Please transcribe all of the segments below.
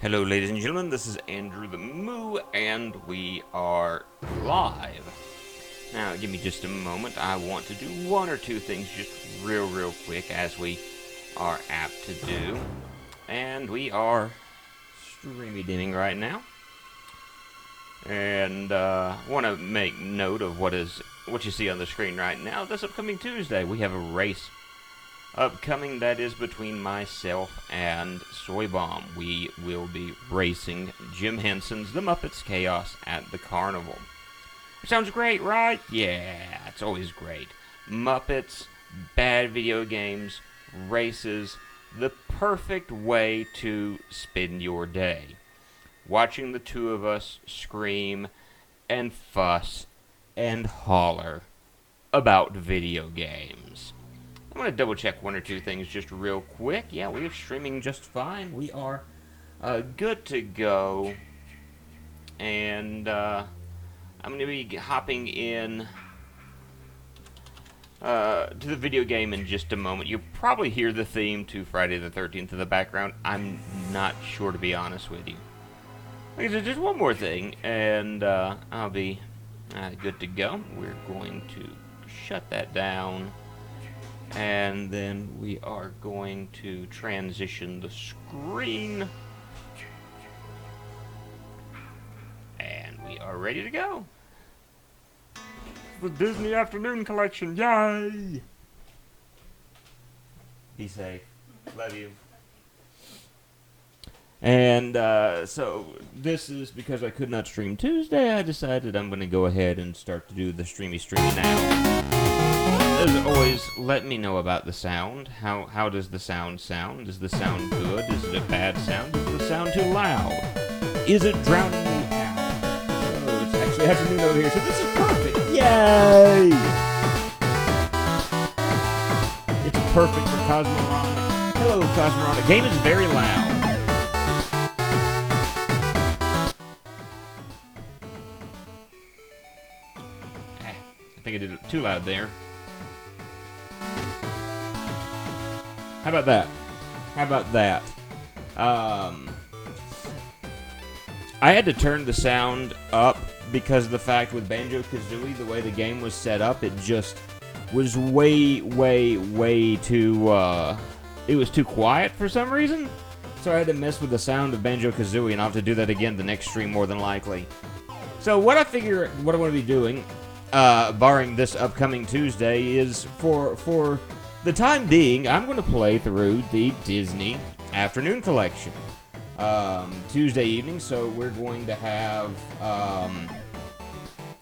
Hello, ladies and gentlemen, this is Andrew the Moo, and we are live. Now, give me just a moment. I want to do one or two things just real quick, as we are apt to do. And we are streamy-dimming right now. And want to make note of what you see on the screen right now. This upcoming Tuesday, we have a race upcoming that is between myself and Soy Bomb. We will be racing Jim Henson's The Muppets Chaos at the Carnival. Sounds great, right? Yeah, it's always great. Muppets, bad video games, races, the perfect way to spend your day. Watching the two of us scream and fuss and holler about video games. I'm going to double check one or two things just real quick. Yeah, we are streaming just fine. We are good to go. And I'm going to be hopping in to the video game in just a moment. You'll probably hear the theme to Friday the 13th in the background. I'm not sure, to be honest with you. Like I said, just one more thing, and I'll be good to go. We're going to shut that down. And then we are going to transition the screen. And we are ready to go. The Disney Afternoon Collection, yay! Be safe. Love you. And so this is because I could not stream Tuesday. I decided I'm going to go ahead and start to do the streamy now. As always, let me know about the sound. How does the sound sound? Is the sound good? Is it a bad sound? Is the sound too loud? Is it drowning me out? Oh, it's actually afternoon over here, so this is perfect. Yay! It's perfect for Cosmoronic. Hello, Cosmoronic. Game is very loud. I think I did it too loud there. How about that? How about that? I had to turn the sound up because of the fact with Banjo-Kazooie, the way the game was set up, it just was way too, it was too quiet for some reason. So I had to mess with the sound of Banjo-Kazooie, and I'll have to do that again the next stream more than likely. So what I want to be doing, barring this upcoming Tuesday, is for the time being, I'm going to play through the Disney Afternoon Collection Tuesday evening. So we're going to have,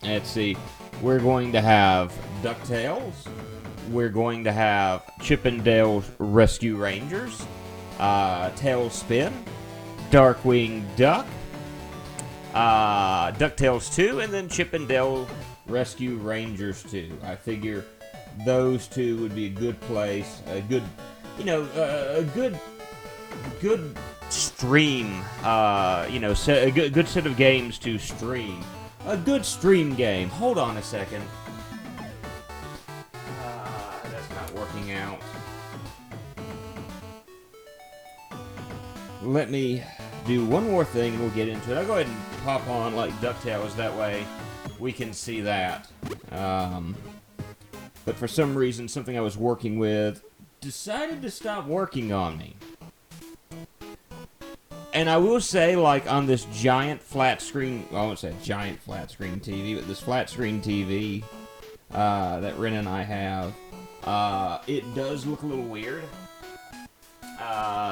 let's see, we're going to have DuckTales, we're going to have Chip 'n Dale's Rescue Rangers, Tailspin, Darkwing Duck, DuckTales 2, and then Chip 'n Dale Rescue Rangers 2. I figure those two would be a good place, a good, a good stream, a good set of games to stream. A good stream game. Hold on a second. That's not working out. Let me do one more thing and we'll get into it. I'll go ahead and pop on like DuckTales, that way we can see that. But for some reason, something I was working with decided to stop working on me. And I will say, like, on this giant flat screen, well, I won't say giant flat screen TV, but this flat screen TV that Ren and I have, it does look a little weird.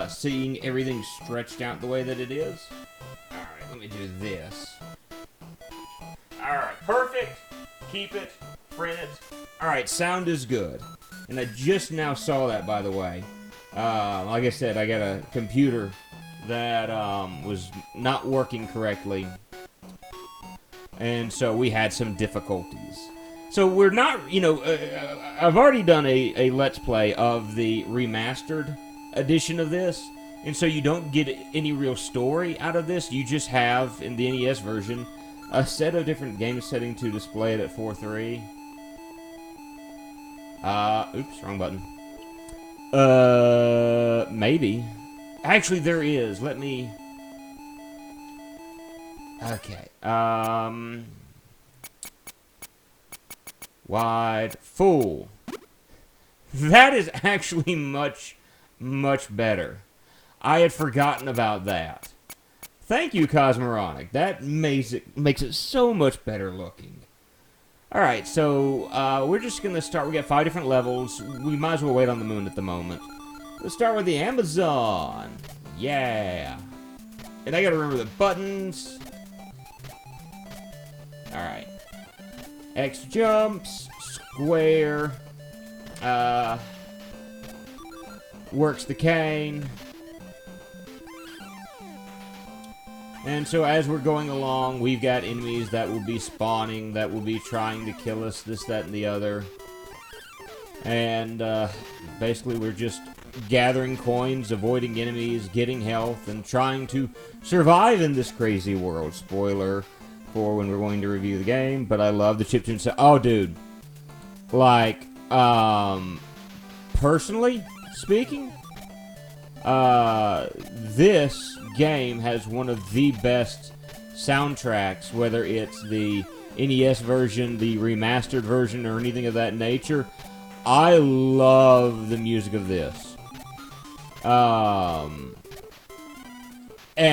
Seeing everything stretched out the way that it is. Alright, let me do this. Alright, perfect. Keep it. Print it. Alright, sound is good. And I just now saw that, by the way. Like I said, I got a computer that was not working correctly. And so we had some difficulties. So we're not, I've already done a Let's Play of the remastered edition of this. And so you don't get any real story out of this. You just have, in the NES version, a set of different game settings to display it at 4:3. Oops, wrong button. Maybe. Actually, there is. Let me Okay. Wide. Full. That is actually much, much better. I had forgotten about that. Thank you, Cosmoronic. That makes it so much better looking. Alright, so we're just going to start. We got 5 different levels. We might as well wait on the moon at the moment. Let's start with the Amazon. Yeah. And I got to remember the buttons. Alright. X jumps. Square. Works the cane. And so as we're going along, we've got enemies that will be spawning, that will be trying to kill us, this, that, and the other. And basically we're just gathering coins, avoiding enemies, getting health, and trying to survive in this crazy world. Spoiler for when we're going to review the game, but I love the chiptune sound. Oh, dude. Like, personally speaking, this game has one of the best soundtracks, whether it's the NES version, the remastered version, or anything of that nature. I love the music of this. And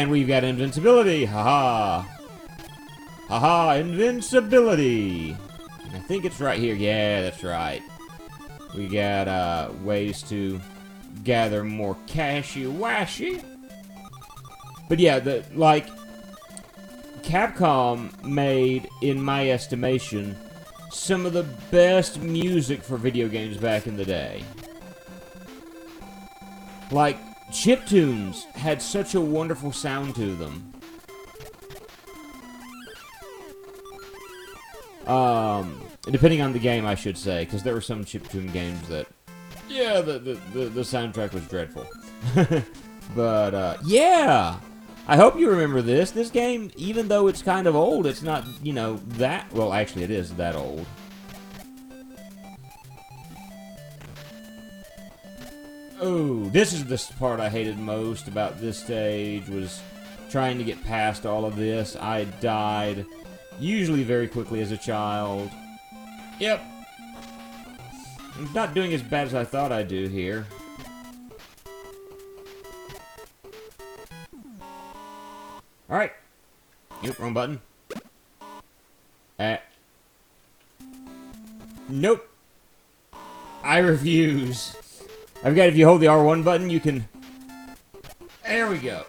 we've got invincibility. Haha. Haha, invincibility. I think it's right here. Yeah, that's right. We got ways to gather more cashy-washy. But yeah, Capcom made, in my estimation, some of the best music for video games back in the day. Like, chiptunes had such a wonderful sound to them. Depending on the game, I should say, because there were some chiptune games that, yeah, the soundtrack was dreadful. But, yeah! I hope you remember this. This game, even though it's kind of old, it's not, you know, that... Well, actually, it is that old. Oh, this is the part I hated most about this stage, was trying to get past all of this. I died, usually very quickly as a child. Yep. I'm not doing as bad as I thought I'd do here. Alright. Nope, wrong button. Nope. I refuse. I've got, if you hold the R1 button, you can... There we go.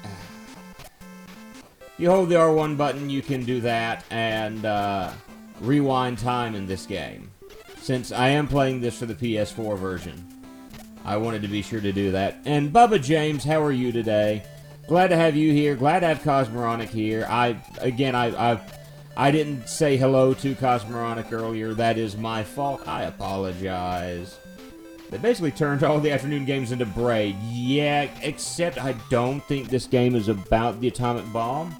If you hold the R1 button, you can do that and rewind time in this game. Since I am playing this for the PS4 version, I wanted to be sure to do that. And Bubba James, how are you today? Glad to have you here. Glad to have Cosmoronic here. I didn't say hello to Cosmoronic earlier. That is my fault. I apologize. They basically turned all the afternoon games into Braid. Yeah, except I don't think this game is about the atomic bomb.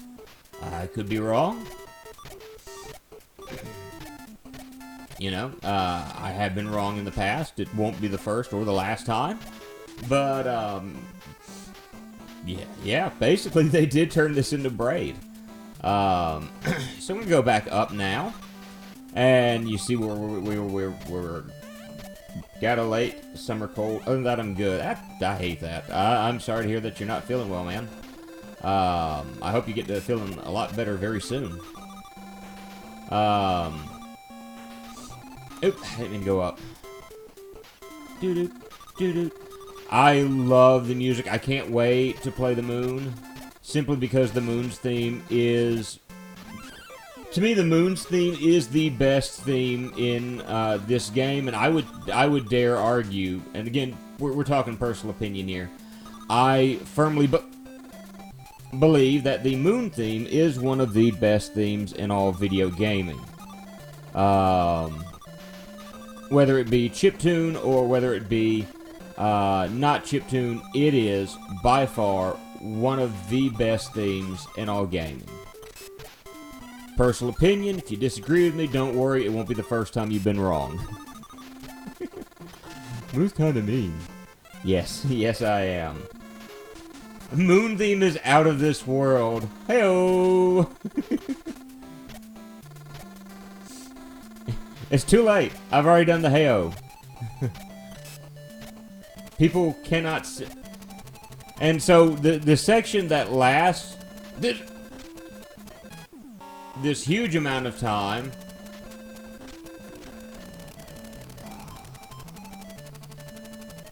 I could be wrong. You know, I have been wrong in the past. It won't be the first or the last time. But, yeah, basically they did turn this into Braid. So I'm going to go back up now. And you see where we're got a late summer cold. Other than that, I'm good. I hate that. I'm sorry to hear that you're not feeling well, man. I hope you get to feeling a lot better very soon. Oop, I didn't mean to go up. Doo-doo, doo-doo. I love the music. I can't wait to play the moon. Simply because the moon's theme is... To me, the moon's theme is the best theme in this game. And I would dare argue, and again, we're talking personal opinion here. I firmly believe that the moon theme is one of the best themes in all video gaming. Whether it be chiptune or whether it be not chiptune, it is by far one of the best themes in all gaming. Personal opinion, if you disagree with me, don't worry, it won't be the first time you've been wrong. Who's kind of mean? Yes, yes I am. Moon theme is out of this world. Hey-oh! It's too late. I've already done the hey-oh. People cannot see. And so the section that lasts this huge amount of time.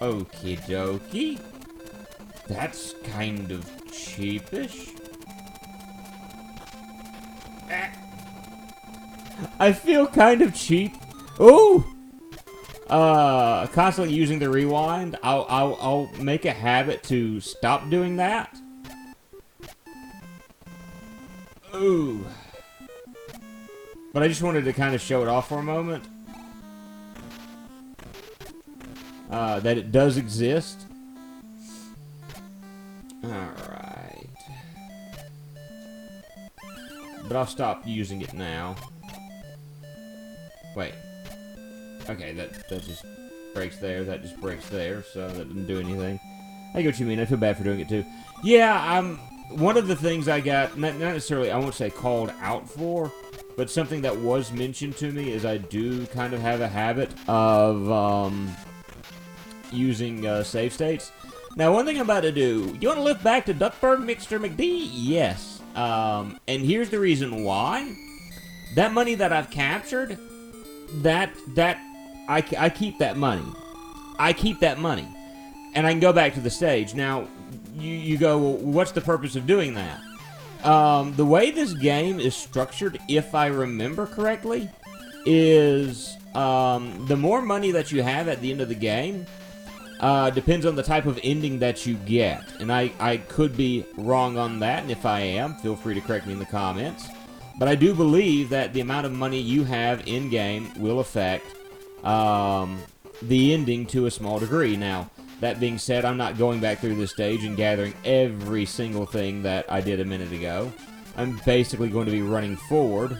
Okie dokie. That's kind of cheapish. I feel kind of cheap. Ooh! Constantly using the rewind. I'll make a habit to stop doing that. Ooh. But I just wanted to kind of show it off for a moment. That it does exist. Alright. But I'll stop using it now. Wait. Okay, that just breaks there. That just breaks there, so that didn't do anything. I get what you mean. I feel bad for doing it, too. Yeah, one of the things I got, not necessarily, I won't say called out for, but something that was mentioned to me is I do kind of have a habit of, using, save states. Now, one thing I'm about to do, you want to lift back to Duckburg, Mr. McD? Yes. And here's the reason why. That money that I've captured, I keep that money. I keep that money. And I can go back to the stage. Now, you go, well, what's the purpose of doing that? The way this game is structured, if I remember correctly, is the more money that you have at the end of the game depends on the type of ending that you get. And I could be wrong on that, and if I am, feel free to correct me in the comments. But I do believe that the amount of money you have in-game will affect the ending to a small degree. Now, that being said, I'm not going back through this stage and gathering every single thing that I did a minute ago. I'm basically going to be running forward.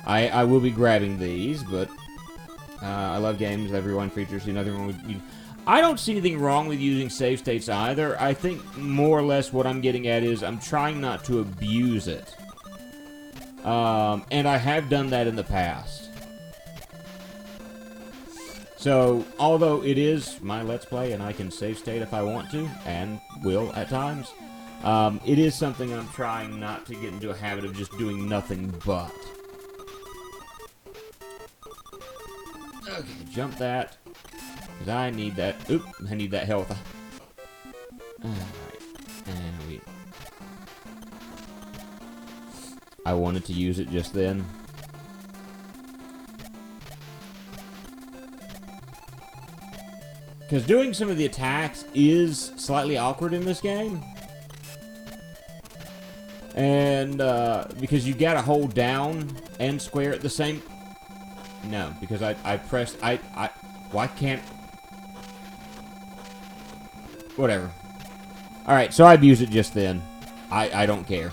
I will be grabbing these, but I love games. Everyone features. See nothing wrong with you. I don't see anything wrong with using save states either. I think more or less what I'm getting at is I'm trying not to abuse it. And I have done that in the past. So, although it is my Let's Play and I can save state if I want to, and will at times, it is something I'm trying not to get into a habit of just doing nothing but. Okay, jump that. Because I need that. Oop, I need that health. Alright. And I wanted to use it just then. Because doing some of the attacks is slightly awkward in this game. And, because you gotta hold down and square at the same... No, because I pressed... Why can't... Whatever. Alright, so I abused it just then. I don't care.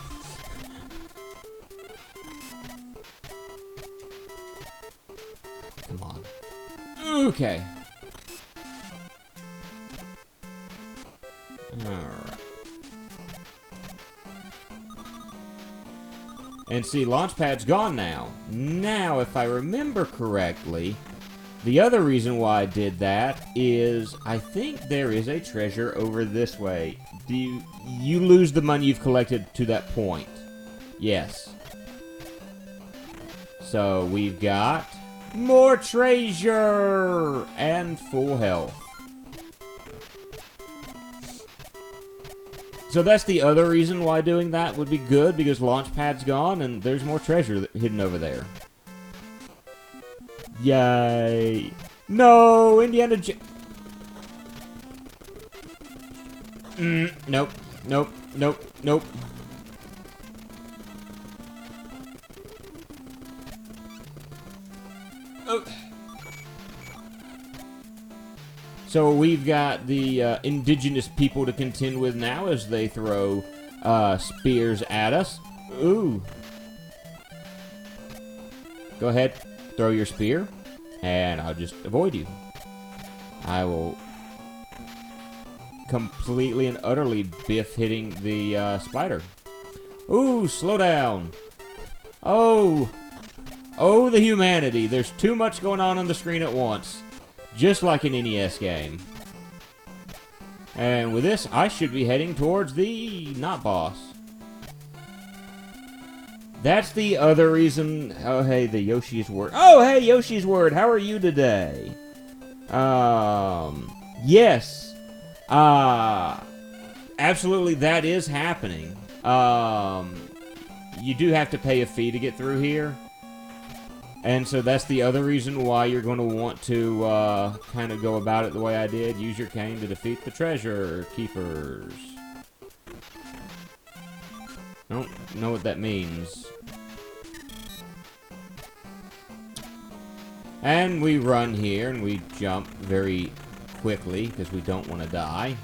Come on. Okay. Alright. And see, Launchpad's gone now. Now, if I remember correctly, the other reason why I did that is I think there is a treasure over this way. Do you lose the money you've collected to that point? Yes. So, we've got more treasure and full health. So that's the other reason why doing that would be good, because Launchpad's gone and there's more treasure hidden over there. Yay. No, Indiana nope. Nope. Nope. Nope. Oh. So we've got the indigenous people to contend with now as they throw spears at us. Ooh. Go ahead, throw your spear, and I'll just avoid you. I will... completely and utterly biff hitting the spider. Ooh, slow down. Oh. Oh, the humanity. There's too much going on the screen at once. Just like an NES game. And with this, I should be heading towards the not boss. That's the other reason. Oh, hey, the Yoshi's Word. Oh, hey, Yoshi's Word. How are you today? Yes. Absolutely, that is happening. You do have to pay a fee to get through here. And so that's the other reason why you're going to want to kind of go about it the way I did. Use your cane to defeat the treasure keepers. I don't know what that means. And we run here, and we jump very quickly, because we don't want to die.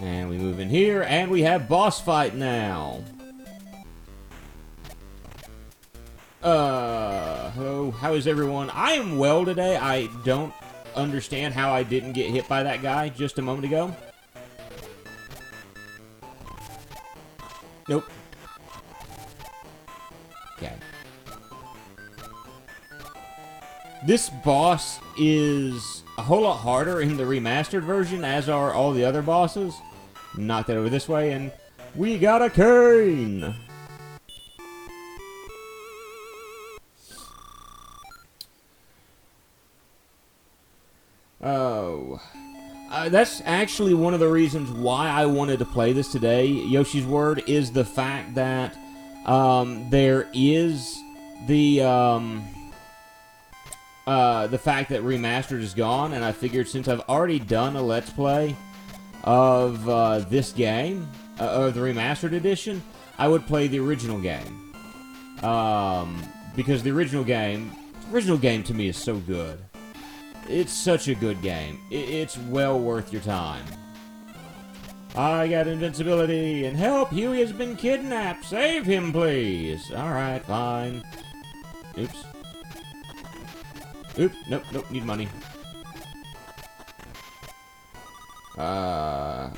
And we move in here, and we have boss fight now. Hello, how is everyone? I am well today. I don't understand how I didn't get hit by that guy just a moment ago. Nope. Okay. This boss is a whole lot harder in the remastered version, as are all the other bosses. Knock that over this way, and we got a cane! Oh. That's actually one of the reasons why I wanted to play this today, Yoshi's Word, is the fact that there is the fact that Remastered is gone, and I figured since I've already done a Let's Play of this game, or the Remastered Edition, I would play the original game. Because the original game to me is so good. It's such a good game. It's well worth your time. I got invincibility, and help! Huey has been kidnapped! Save him, please! Alright, fine. Oops. Oops, nope, need money. Yeah,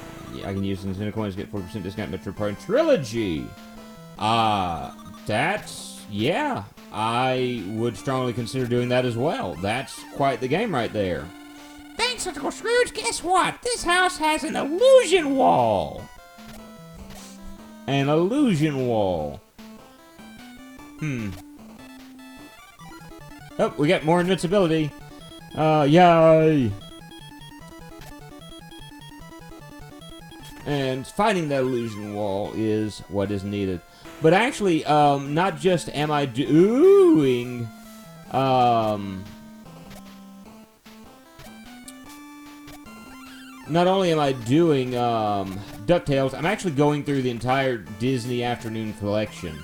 I can use Nintendo coins to get 40% discount Metroid Trilogy. Yeah, I would strongly consider doing that as well. That's quite the game right there. Thanks, Uncle Scrooge. Guess what? This house has an illusion wall. An illusion wall. Oh, we got more invincibility. Yay! And fighting that illusion wall is what is needed. But actually, not just am I doing, not only am I doing, DuckTales, I'm actually going through the entire Disney Afternoon collection,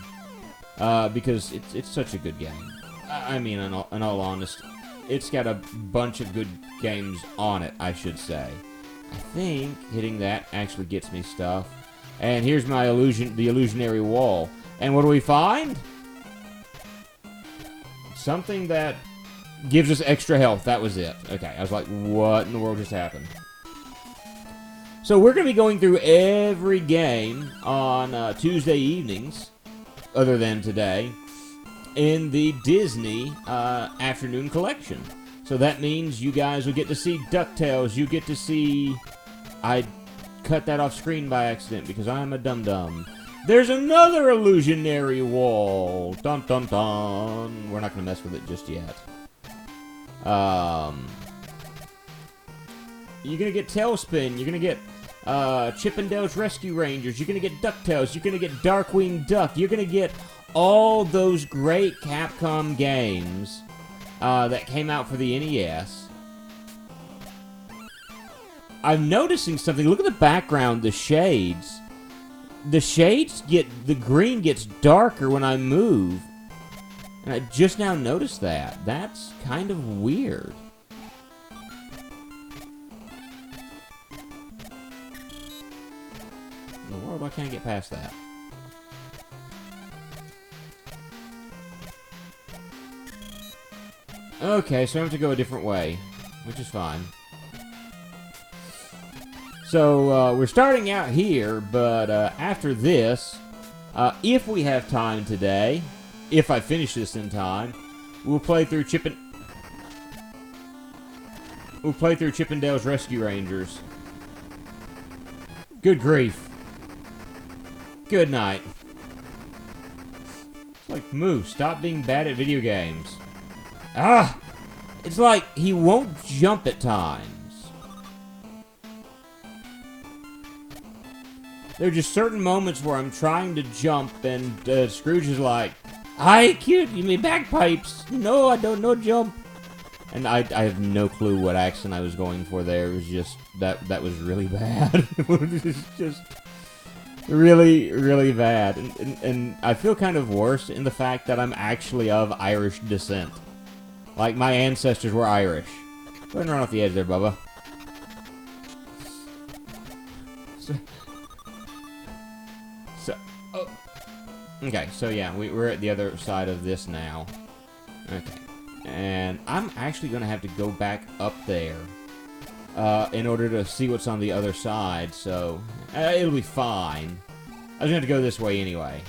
because it's such a good game. I mean, in all honesty, it's got a bunch of good games on it, I should say. I think hitting that actually gets me stuff. And here's my the illusionary wall. And what do we find? Something that gives us extra health. That was it. Okay, I was like, what in the world just happened? So we're going to be going through every game on Tuesday evenings, other than today, in the Disney Afternoon Collection. So that means you guys will get to see DuckTales. You get to see... I cut that off screen by accident because I'm a dum-dum. There's another illusionary wall. Dun dun dun. We're not going to mess with it just yet. You're going to get Tailspin. You're going to get Chip 'n Dale's Rescue Rangers. You're going to get DuckTales. You're going to get Darkwing Duck. You're going to get all those great Capcom games that came out for the NES. I'm noticing something. Look at the background, the shades. The shades the green gets darker when I move. And I just now noticed that. That's kind of weird. In the world, I can't get past that. Okay, so I have to go a different way, which is fine. So, we're starting out here, but after this, if we have time today, if I finish this in time, we'll play through Chippendale's Rescue Rangers. Good grief. Good night. It's like, Moo, stop being bad at video games. Ah! It's like he won't jump at times. There are just certain moments where I'm trying to jump and Scrooge is like, "Hi, kid, you mean bagpipes? No, I don't know jump." And I have no clue what accent I was going for there. It was just, that was really bad. It was just really, really bad. And I feel kind of worse in the fact that I'm actually of Irish descent. Like, my ancestors were Irish. Go ahead and run off the edge there, Bubba. Okay, so yeah, we're at the other side of this now. Okay. And I'm actually going to have to go back up there in order to see what's on the other side, so it'll be fine. I was going to go this way anyway.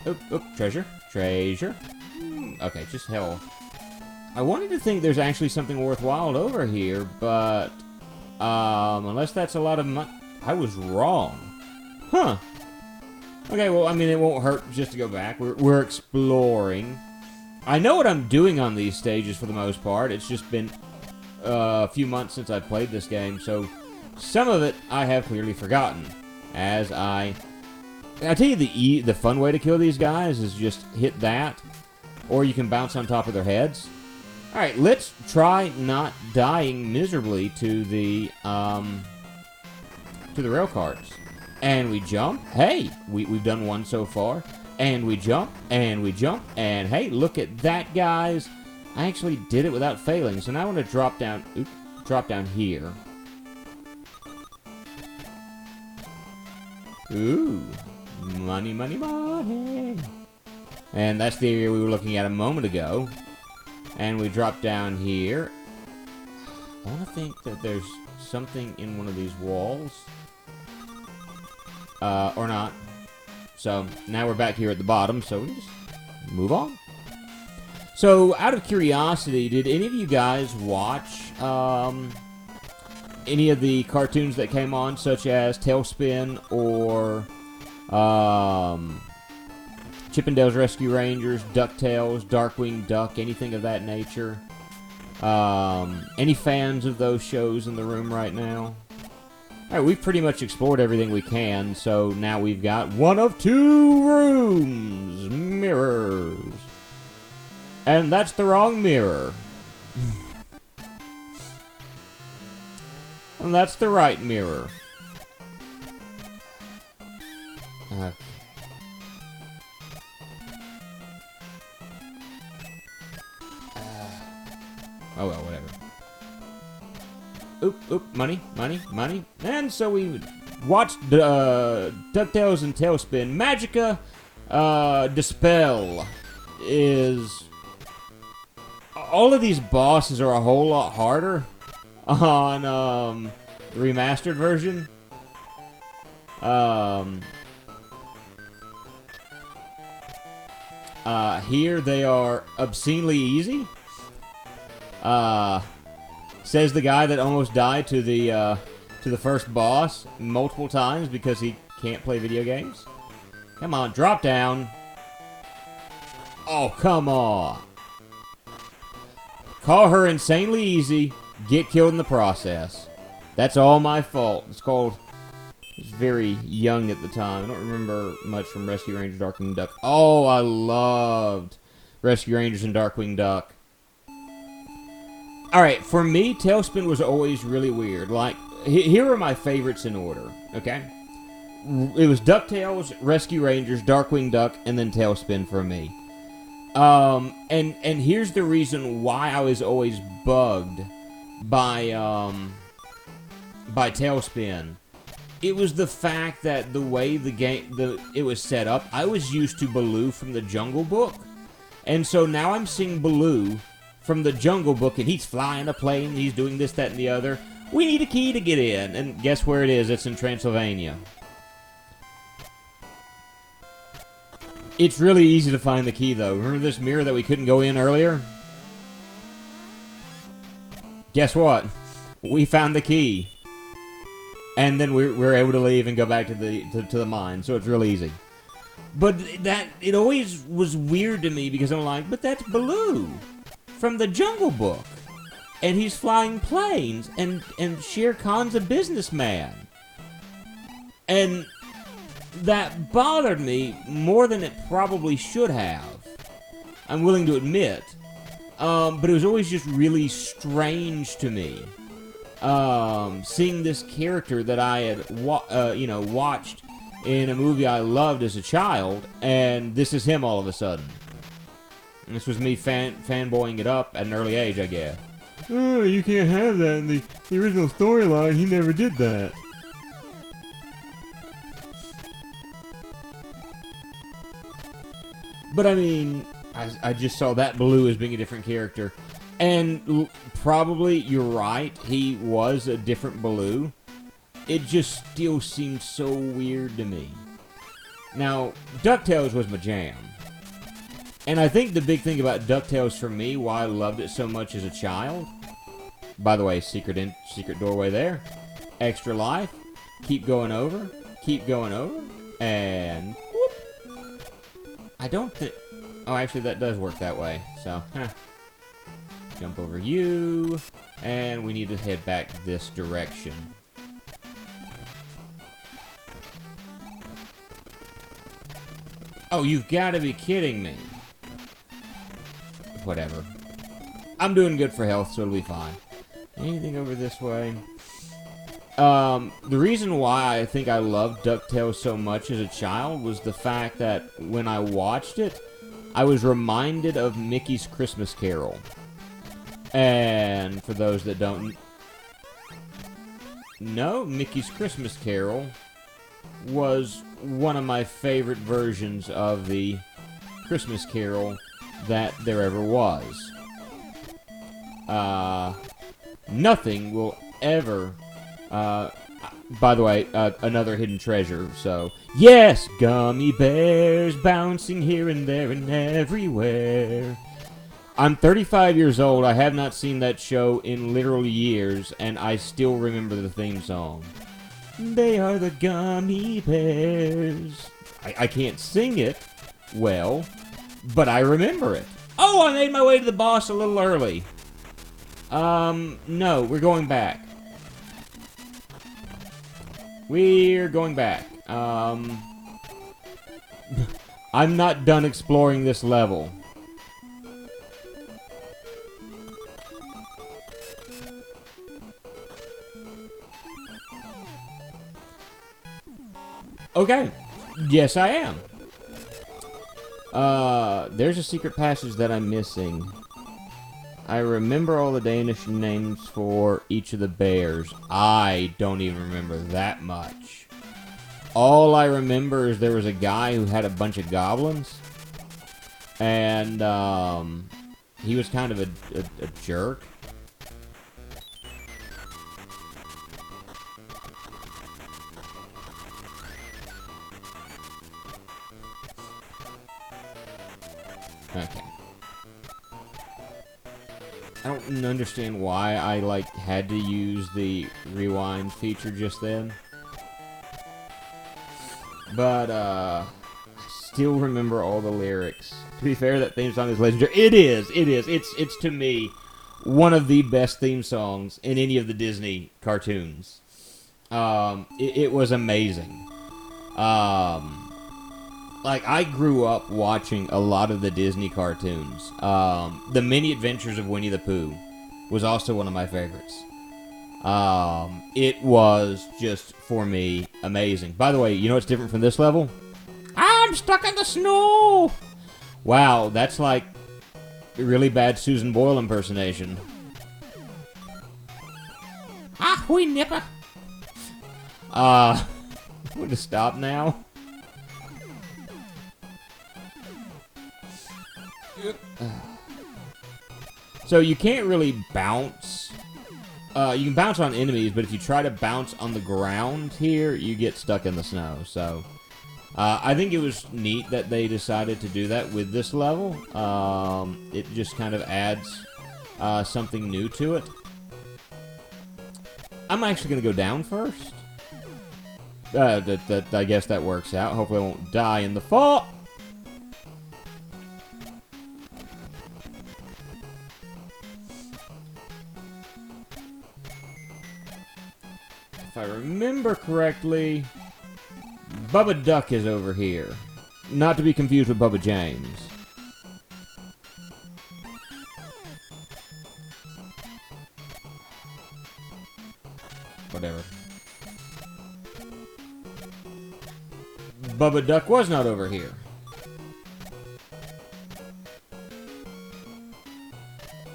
Oop, oop, treasure. Treasure. Okay, just hell. I wanted to think there's actually something worthwhile over here, but unless that's a lot of money, I was wrong. Huh. Okay, well, I mean, it won't hurt just to go back. We're exploring. I know what I'm doing on these stages for the most part. It's just been a few months since I played this game, so some of it I have clearly forgotten. As I tell you, the fun way to kill these guys is just hit that, or you can bounce on top of their heads. All right, let's try not dying miserably to the rail carts. And we jump. Hey, we've done one so far. And we jump, and we jump, and hey, look at that, guys. I actually did it without failing. So now I want to drop down, drop down here. Ooh, money, money, money. And that's the area we were looking at a moment ago. And we drop down here. I want to think that there's something in one of these walls. Or not. So, now we're back here at the bottom, so we just move on. So, out of curiosity, did any of you guys watch, any of the cartoons that came on, such as Tailspin, or, Chippendale's Rescue Rangers, DuckTales, Darkwing Duck, anything of that nature? Any fans of those shows in the room right now? Alright, we've pretty much explored everything we can, so now we've got one of two rooms. Mirrors. And that's the wrong mirror. And that's the right mirror. Okay. Oh well, whatever. Oop, oop, money, money, money. And so we watched DuckTales and Tailspin. Magica Dispel is... All of these bosses are a whole lot harder on the remastered version. Here they are obscenely easy. Says the guy that almost died to the first boss multiple times because he can't play video games. Come on, drop down. Oh, come on. Call her insanely easy, get killed in the process. That's all my fault. It's called... I was very young at the time. I don't remember much from Rescue Rangers, Darkwing Duck. Oh, I loved Rescue Rangers and Darkwing Duck. Alright, for me, Tailspin was always really weird. Like, here are my favorites in order, okay? It was DuckTales, Rescue Rangers, Darkwing Duck, and then Tailspin for me. And here's the reason why I was always bugged by Tailspin. It was the fact that the way it was set up, I was used to Baloo from the Jungle Book. And so now I'm seeing Baloo from the Jungle Book, and he's flying a plane, he's doing this, that, and the other. We need a key to get in, and guess where it is? It's in Transylvania. It's really easy to find the key, though. Remember this mirror that we couldn't go in earlier? Guess what? We found the key. And then we're able to leave and go back to the mine, so it's real easy. But it always was weird to me because I'm like, but that's Baloo from the Jungle Book. And he's flying planes, and Shere Khan's a businessman. And that bothered me more than it probably should have. I'm willing to admit. But it was always just really strange to me. Seeing this character that I had watched in a movie I loved as a child, and this is him all of a sudden. And this was me fanboying it up at an early age, I guess. Oh, you can't have that in the original storyline. He never did that. But I mean, I just saw that Baloo as being a different character. And probably, you're right, he was a different Baloo. It just still seemed so weird to me. Now, DuckTales was my jam. And I think the big thing about DuckTales for me, why I loved it so much as a child... By the way, secret doorway there. Extra life. Keep going over. Keep going over. And... whoop. I don't think... Oh, actually, that does work that way. So, jump over you, and we need to head back this direction. Oh, you've got to be kidding me. Whatever. I'm doing good for health, so it'll be fine. Anything over this way? The reason why I think I loved DuckTales so much as a child was the fact that when I watched it, I was reminded of Mickey's Christmas Carol. And for those that don't know, Mickey's Christmas Carol was one of my favorite versions of the Christmas Carol that there ever was. Nothing will ever... by the way, another hidden treasure, so... Yes! Gummy bears bouncing here and there and everywhere. I'm 35 years old. I have not seen that show in literal years, and I still remember the theme song. They are the gummy bears. I can't sing it well, but I remember it. Oh, I made my way to the boss a little early. No, we're going back. We're going back. I'm not done exploring this level. Okay. Yes, I am. There's a secret passage that I'm missing. I remember all the Danish names for each of the bears. I don't even remember that much. All I remember is there was a guy who had a bunch of goblins. And, he was kind of a jerk. Okay. I don't understand why I, had to use the rewind feature just then. But, I still remember all the lyrics. To be fair, that theme song is legendary. It is! It's, to me, one of the best theme songs in any of the Disney cartoons. It was amazing. I grew up watching a lot of the Disney cartoons. The Many Adventures of Winnie the Pooh was also one of my favorites. It was just, for me, amazing. By the way, you know what's different from this level? I'm stuck in the snow! Wow, that's like a really bad Susan Boyle impersonation. Ah, we nipper! I'm going to stop now. So you can't really bounce. You can bounce on enemies, but if you try to bounce on the ground here, you get stuck in the snow. So I think it was neat that they decided to do that with this level. It just kind of adds something new to it. I'm actually going to go down first. I guess that works out. Hopefully I won't die in the fall. If I remember correctly, Bubba Duck is over here. Not to be confused with Bubba James. Whatever. Bubba Duck was not over here.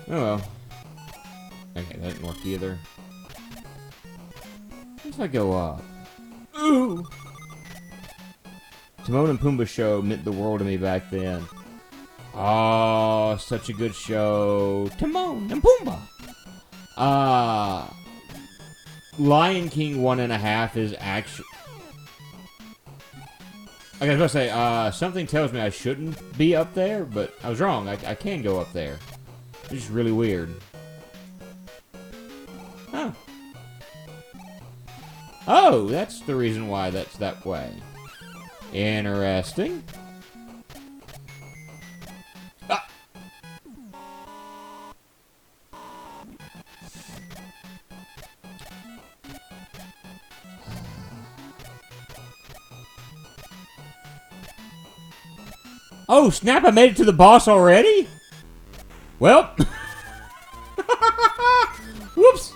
Oh well. Okay, that didn't work either. What if I go up? Ooh! Timon and Pumbaa show meant the world to me back then. Oh, such a good show. Timon and Pumbaa! Lion King 1.5 is actually... I was about to say, something tells me I shouldn't be up there, but I was wrong. I can go up there. It's just really weird. Oh. Oh, that's the reason why that's that way. Interesting. Ah. Oh, snap, I made it to the boss already? Well. Whoops.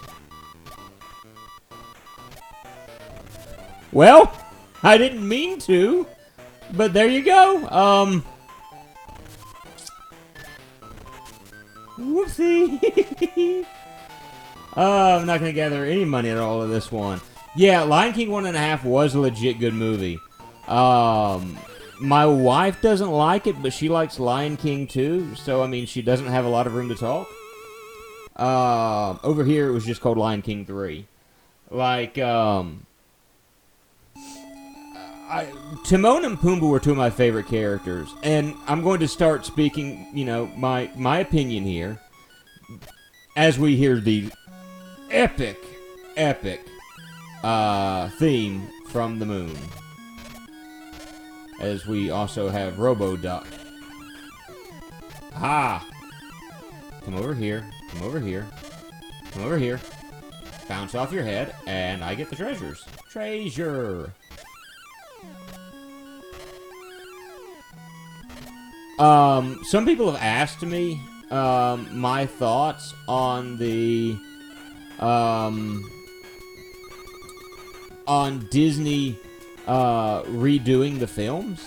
Well, I didn't mean to, but there you go. Whoopsie. I'm not going to gather any money at all of this one. Yeah, Lion King 1.5 was a legit good movie. My wife doesn't like it, but she likes Lion King too, so, I mean, she doesn't have a lot of room to talk. Over here, it was just called Lion King 3. Like, Timon and Pumbaa were two of my favorite characters, and I'm going to start speaking, you know, my opinion here, as we hear the epic theme from the moon. As we also have Robo-Duck. Ah! Come over here. Come over here. Come over here. Bounce off your head, and I get the treasures. Treasure! Some people have asked me, my thoughts on the, on Disney, redoing the films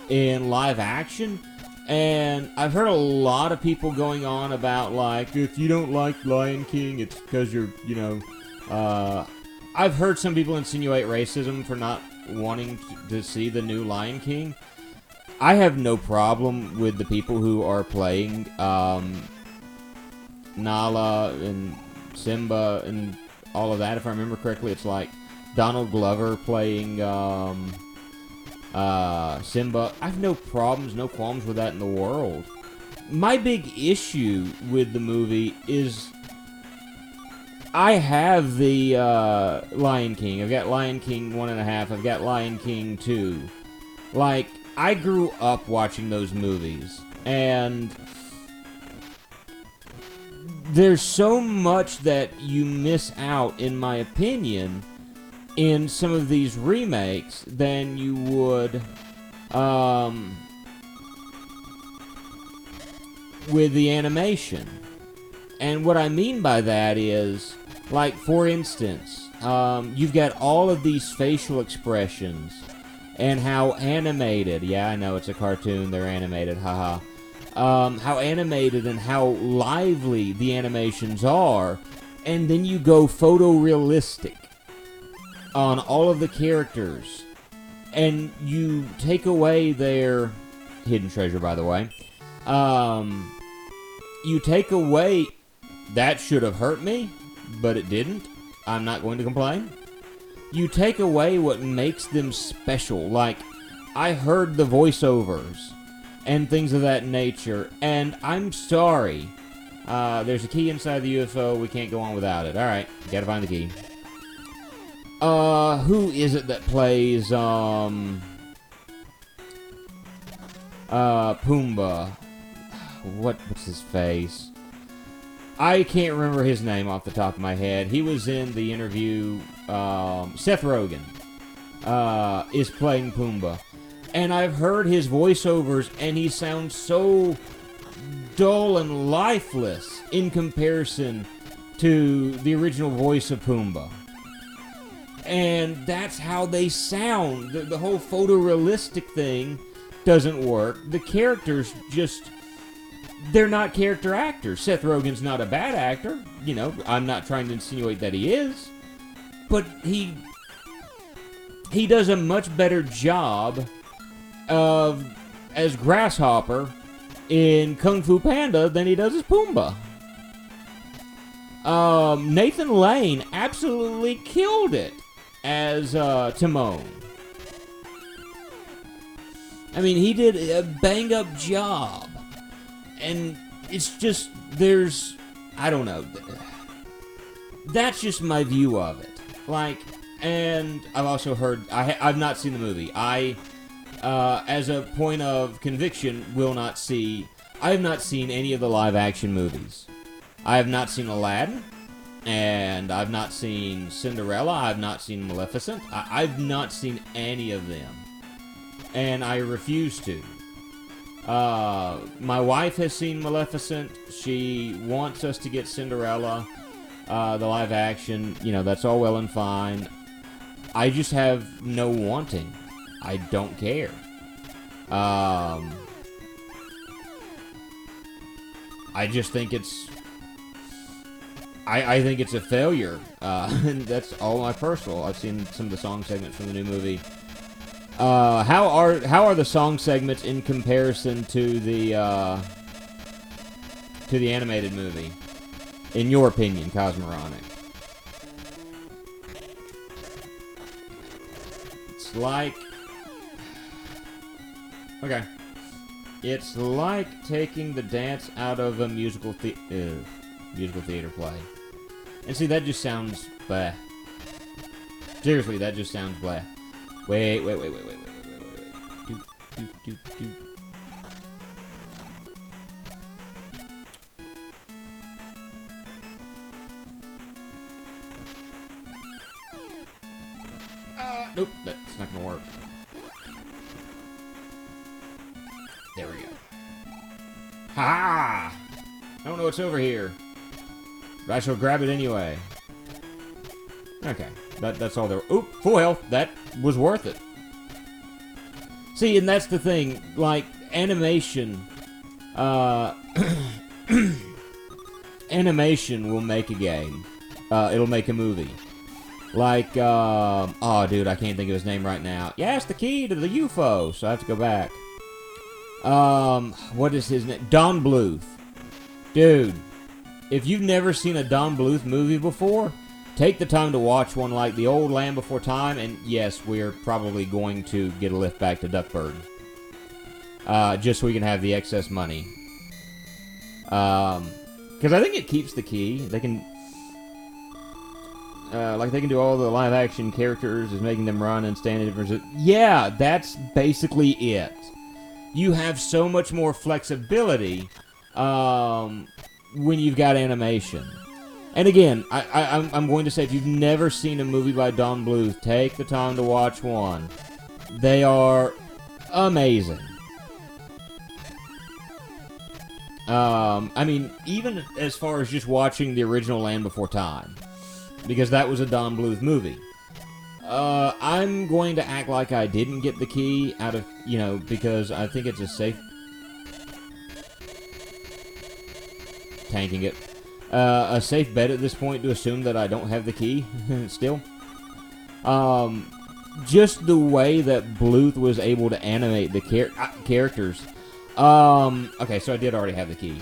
in live action, and I've heard a lot of people going on about, like, if you don't like Lion King, it's because you're, you know, I've heard some people insinuate racism for not wanting to see the new Lion King. I have no problem with the people who are playing, Nala and Simba and all of that. If I remember correctly, it's like Donald Glover playing Simba. I have no problems, no qualms with that in the world. My big issue with the movie is I have the Lion King. I've got Lion King 1.5. I've got Lion King 2. Like, I grew up watching those movies, and there's so much that you miss out, in my opinion, in some of these remakes than you would with the animation. And what I mean by that is, like, for instance, you've got all of these facial expressions and how animated, yeah, I know it's a cartoon, they're animated, haha, how animated and how lively the animations are, and then you go photorealistic on all of the characters, and you take away their hidden treasure, by the way. you take away... That should have hurt me, but it didn't. I'm not going to complain. You take away what makes them special. Like, I heard the voiceovers and things of that nature, and I'm sorry. There's a key inside the UFO. We can't go on without it. Alright, gotta find the key. Who is it that plays, Pumbaa? What's his face? I can't remember his name off the top of my head. He was in the interview. Seth Rogen is playing Pumbaa. And I've heard his voiceovers, and he sounds so dull and lifeless in comparison to the original voice of Pumbaa. And that's how they sound. The whole photorealistic thing doesn't work. The characters just... They're not character actors. Seth Rogen's not a bad actor. You know, I'm not trying to insinuate that he is. But he does a much better job of as Grasshopper in Kung Fu Panda than he does as Pumbaa. Nathan Lane absolutely killed it as Timon. I mean, he did a bang-up job. And it's just, I don't know. That's just my view of it. Like, and I've also heard, I've not seen the movie. I, as a point of conviction, I have not seen any of the live-action movies. I have not seen Aladdin, and I've not seen Cinderella, I've not seen Maleficent. I've not seen any of them. And I refuse to. My wife has seen Maleficent. She wants us to get Cinderella, the live action. You know, that's all well and fine. I just have no wanting. I don't care. I just think it's... I think it's a failure. And that's all my personal. I've seen some of the song segments from the new movie. How are the song segments in comparison to the animated movie? In your opinion, Cosmoronic? It's like... Okay. It's like taking the dance out of a musical theater play. And see, that just sounds blah. Seriously, that just sounds blah. Wait. Do. Nope, that's not gonna work. There we go. Ha! I don't know what's over here, but I shall grab it anyway. Okay, that's all there. Oop, full health. That was worth it. See, and that's the thing. Like, animation, animation will make a game. It'll make a movie. Like, oh, dude, I can't think of his name right now. Yeah, it's the key to the UFO, so I have to go back. What is his name? Don Bluth. Dude, if you've never seen a Don Bluth movie before, take the time to watch one like The Old Land Before Time, and yes, we're probably going to get a lift back to Duckburg. Just so we can have the excess money. Because I think it keeps the key. They can... they can do all the live-action characters, is making them run and stand in different... Yeah, that's basically it. You have so much more flexibility when you've got animation. And again, I'm going to say, if you've never seen a movie by Don Bluth, take the time to watch one. They are amazing. I mean, even as far as just watching the original Land Before Time, because that was a Don Bluth movie. I'm going to act like I didn't get the key out of, because I think it's a safe... Tanking it. A safe bet at this point to assume that I don't have the key, still. Just the way that Bluth was able to animate the characters. Okay, so I did already have the key.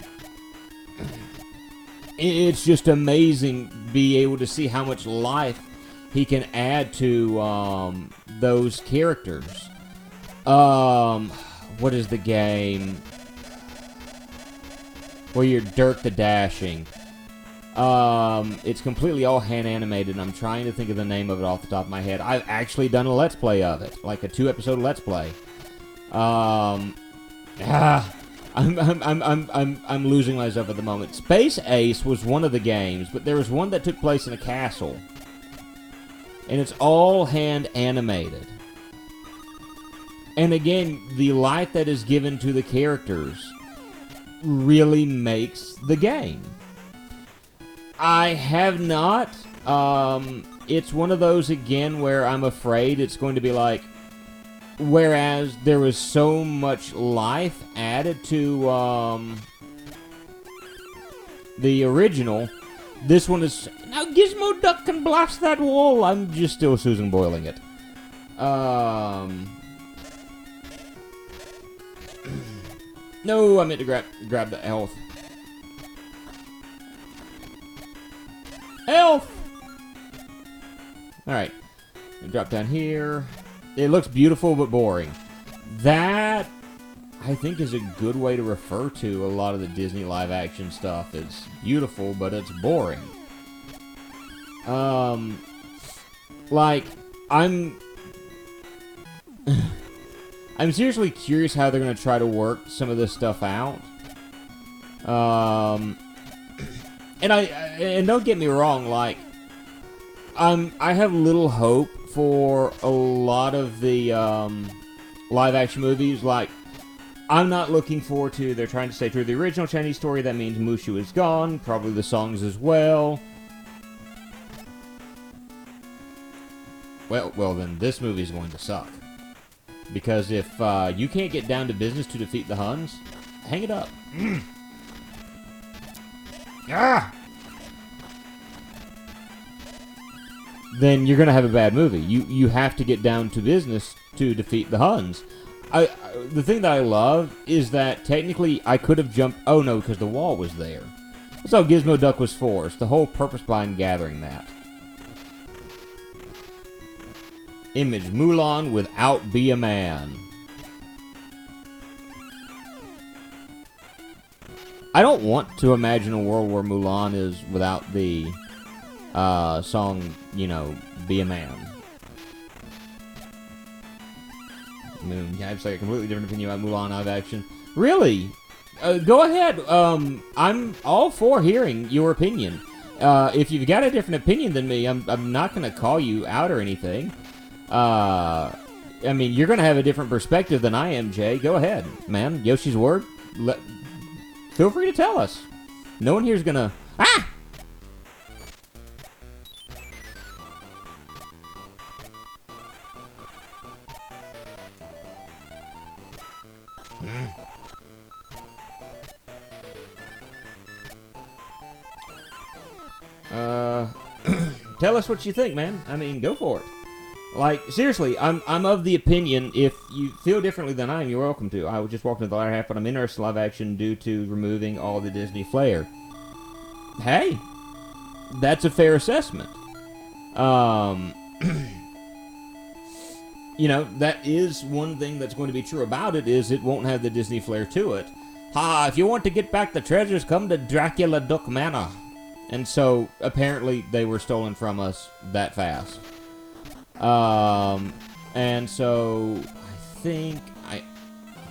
it's just amazing be able to see how much life he can add to those characters. What is the game where you're Dirk the Dashing? It's completely all hand animated, and I'm trying to think of the name of it off the top of my head. I've actually done a Let's Play of it, like a 2-episode Let's Play. I'm losing myself at the moment. Space Ace was one of the games, but there was one that took place in a castle, and it's all hand animated. And again, the life that is given to the characters really makes the game. I have not. It's one of those, again, where I'm afraid it's going to be like, whereas there was so much life added to the original, this one is... Now Gizmo Duck can blast that wall! I'm just still Susan Boiling it. No, I meant to grab the health. Health! Alright. Drop down here. It looks beautiful but boring. That, I think, is a good way to refer to a lot of the Disney live-action stuff. It's beautiful, but it's boring. Like, I'm seriously curious how they're going to try to work some of this stuff out. And don't get me wrong, like, I have little hope for a lot of the live-action movies. Like, I'm not looking forward to... They're trying to stay true to the original Chinese story. That means Mushu is gone. Probably the songs as well. Well, then this movie is going to suck. Because if you can't get down to business to defeat the Huns, hang it up. Ah! Then you're going to have a bad movie. You have to get down to business to defeat the Huns. The thing that I love is that technically I could have jumped... Oh, no, because the wall was there. That's how Gizmo Duck was forced. The whole purpose behind gathering that. Image, Mulan without Be a Man. I don't want to imagine a world where Mulan is without the song, you know, Be a Man. Moon. Yeah, I have like a completely different opinion about Mulan live action. Really? Go ahead. I'm all for hearing your opinion. If you've got a different opinion than me, I'm not going to call you out or anything. I mean, you're going to have a different perspective than I am, Jay. Go ahead, man. Yoshi's word. Feel free to tell us. No one here's going to... Ah! Tell us what you think, man. I mean, go for it. Like, seriously, I'm of the opinion, if you feel differently than I am, you're welcome to. I just walked into the latter half, but I'm interested in live action due to removing all the Disney flair. Hey, that's a fair assessment. You know, that is one thing that's going to be true about it, is it won't have the Disney flair to it. Ha, if you want to get back the treasures, come to Dracula Duck Manor. And so, apparently, they were stolen from us that fast. And so, I think I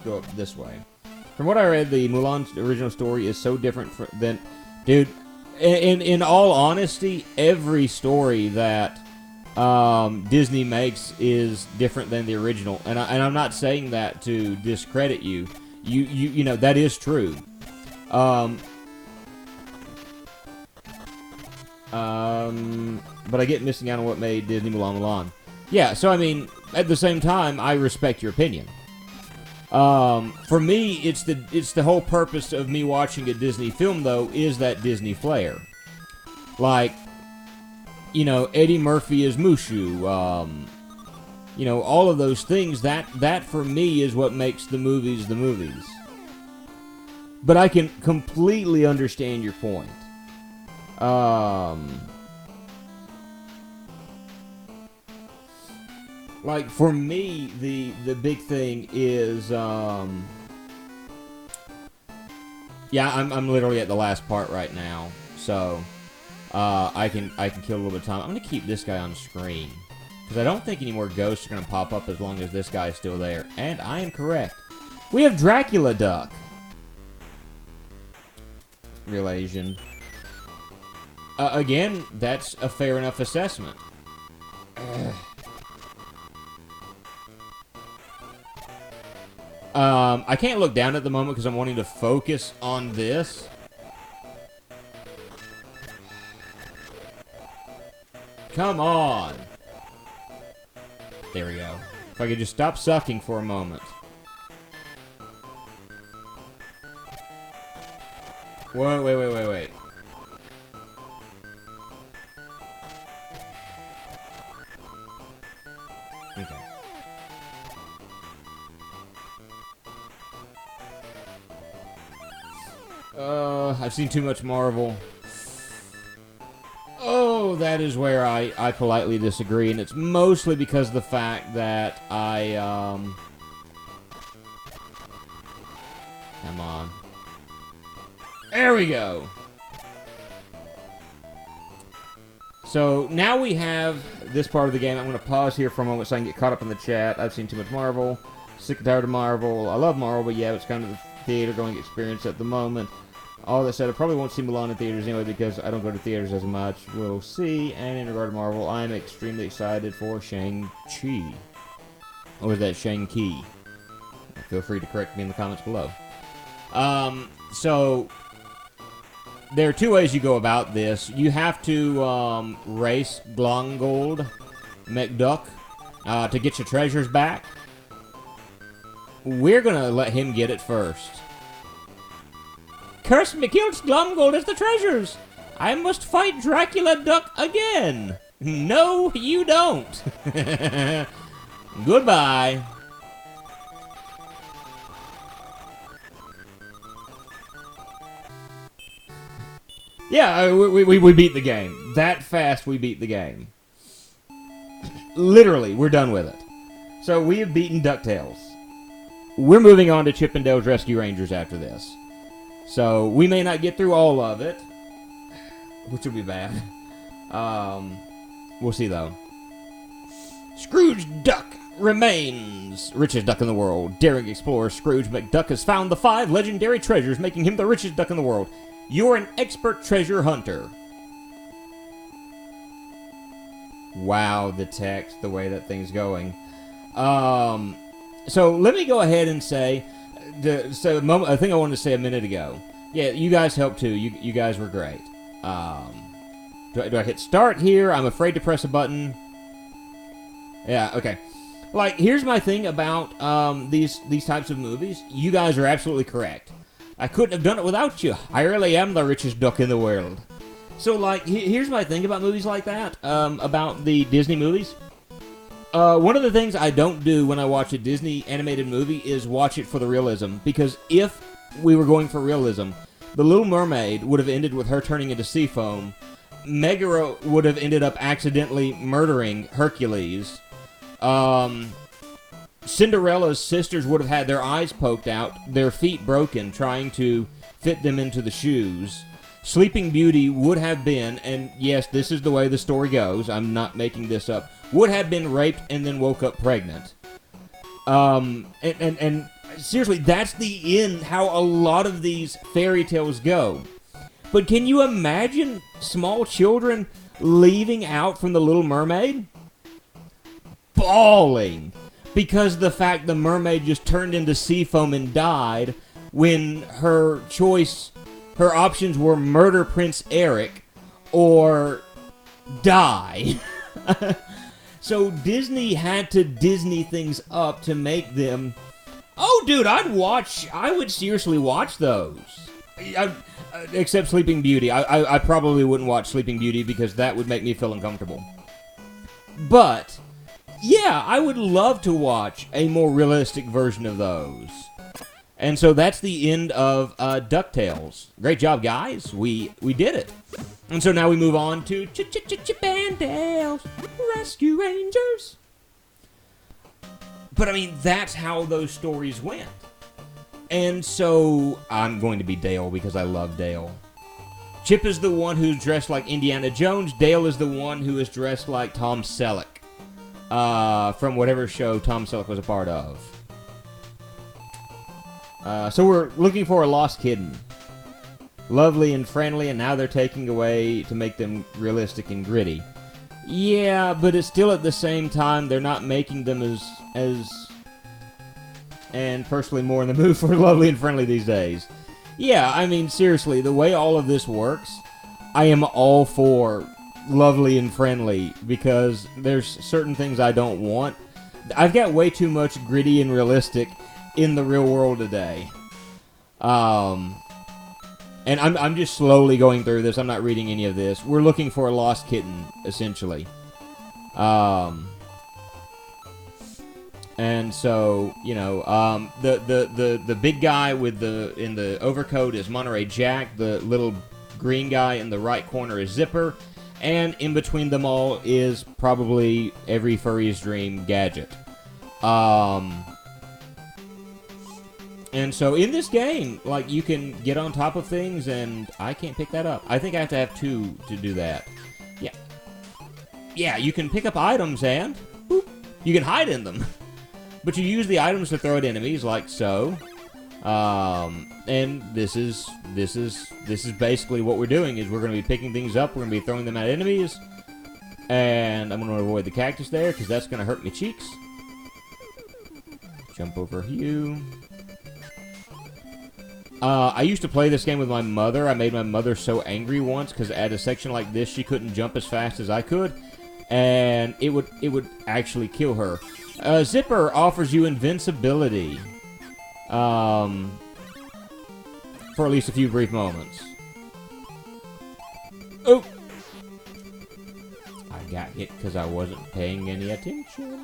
go up this way. From what I read, the Mulan original story is so different than... Dude, in all honesty, every story that Disney makes is different than the original. And I'm not saying that to discredit you. You know, that is true. But I get missing out on what made Disney Mulan Mulan. Yeah, so I mean, at the same time, I respect your opinion. For me, it's the whole purpose of me watching a Disney film, though, is that Disney flair. Like, you know, Eddie Murphy is Mushu. You know, all of those things. That for me is what makes the movies the movies. But I can completely understand your point. Like, for me, the big thing is, yeah, I'm literally at the last part right now, so, I can kill a little bit of time. I'm gonna keep this guy on screen, because I don't think any more ghosts are gonna pop up as long as this guy is still there, and I am correct. We have Dracula Duck. Real Asian. Again, that's a fair enough assessment. I can't look down at the moment because I'm wanting to focus on this. Come on. There we go. If I could just stop sucking for a moment. Whoa, wait. Okay. I've seen too much Marvel. Oh, that is where I politely disagree, and it's mostly because of the fact that come on. There we go. So, now we have this part of the game. I'm going to pause here for a moment so I can get caught up in the chat. I've seen too much Marvel. Sick and tired of Marvel. I love Marvel, but yeah, it's kind of the theater-going experience at the moment. All that said, I probably won't see Mulan in theaters anyway because I don't go to theaters as much. We'll see. And in regard to Marvel, I'm extremely excited for Shang-Chi. Or is that Shang-Chi? Feel free to correct me in the comments below. So, there are two ways you go about this. You have to race Glongold McDuck to get your treasures back. We're going to let him get it first. Curse me, kills Glomgold as the treasures. I must fight Dracula Duck again. No, you don't. Goodbye. Yeah, we beat the game. That fast, we beat the game. Literally, we're done with it. So we have beaten DuckTales. We're moving on to Chip 'n Dale's Rescue Rangers after this. So, we may not get through all of it, which will be bad. We'll see, though. Scrooge Duck remains richest duck in the world. Daring explorer Scrooge McDuck has found the 5 legendary treasures, making him the richest duck in the world. You're an expert treasure hunter. Wow, the text, the way that thing's going. So, let me go ahead and say... a thing I wanted to say a minute ago. Yeah, you guys helped too. You guys were great. Do I hit start here? I'm afraid to press a button. Yeah, okay. Like, here's my thing about these types of movies. You guys are absolutely correct. I couldn't have done it without you. I really am the richest duck in the world. So, like, here's my thing about movies like that. About the Disney movies. One of the things I don't do when I watch a Disney animated movie is watch it for the realism. Because if we were going for realism, The Little Mermaid would have ended with her turning into sea foam. Megara would have ended up accidentally murdering Hercules. Cinderella's sisters would have had their eyes poked out, their feet broken, trying to fit them into the shoes. Sleeping Beauty would have been, and yes, this is the way the story goes, I'm not making this up, would have been raped and then woke up pregnant. And seriously, that's the end, how a lot of these fairy tales go. But can you imagine small children leaving out from The Little Mermaid? Bawling. Because the fact the mermaid just turned into sea foam and died when her options were murder Prince Eric or die. So Disney had to Disney things up to make them... Oh, dude, I would seriously watch those. Except Sleeping Beauty. I probably wouldn't watch Sleeping Beauty because that would make me feel uncomfortable. But, yeah, I would love to watch a more realistic version of those. And so that's the end of DuckTales. Great job, guys. We did it. And so now we move on to Bandales Rescue Rangers. But I mean, that's how those stories went. And so I'm going to be Dale because I love Dale. Chip is the one who's dressed like Indiana Jones. Dale is the one who is dressed like Tom Selleck. From whatever show Tom Selleck was a part of. So we're looking for a lost kitten. Lovely and friendly, and now they're taking away to make them realistic and gritty. Yeah, but it's still at the same time, they're not making them as and personally more in the mood for lovely and friendly these days. Yeah, I mean, seriously, the way all of this works, I am all for lovely and friendly, because there's certain things I don't want. I've got way too much gritty and realistic in the real world today. And I'm just slowly going through this. I'm not reading any of this. We're looking for a lost kitten, essentially. And so, you know, the big guy with in the overcoat is Monterey Jack. The little green guy in the right corner is Zipper. And in between them all is probably every furry's dream, Gadget. And so in this game, like, you can get on top of things, and I can't pick that up. I think I have to have 2 to do that. Yeah. Yeah, you can pick up items, and boop, you can hide in them. But you use the items to throw at enemies, like so. And this is basically what we're doing, is we're going to be picking things up, we're going to be throwing them at enemies. And I'm going to avoid the cactus there, because that's going to hurt my cheeks. Jump over you. I used to play this game with my mother. I made my mother so angry once, because at a section like this, she couldn't jump as fast as I could. And it would actually kill her. Zipper offers you invincibility. For at least a few brief moments. Oh! I got hit because I wasn't paying any attention.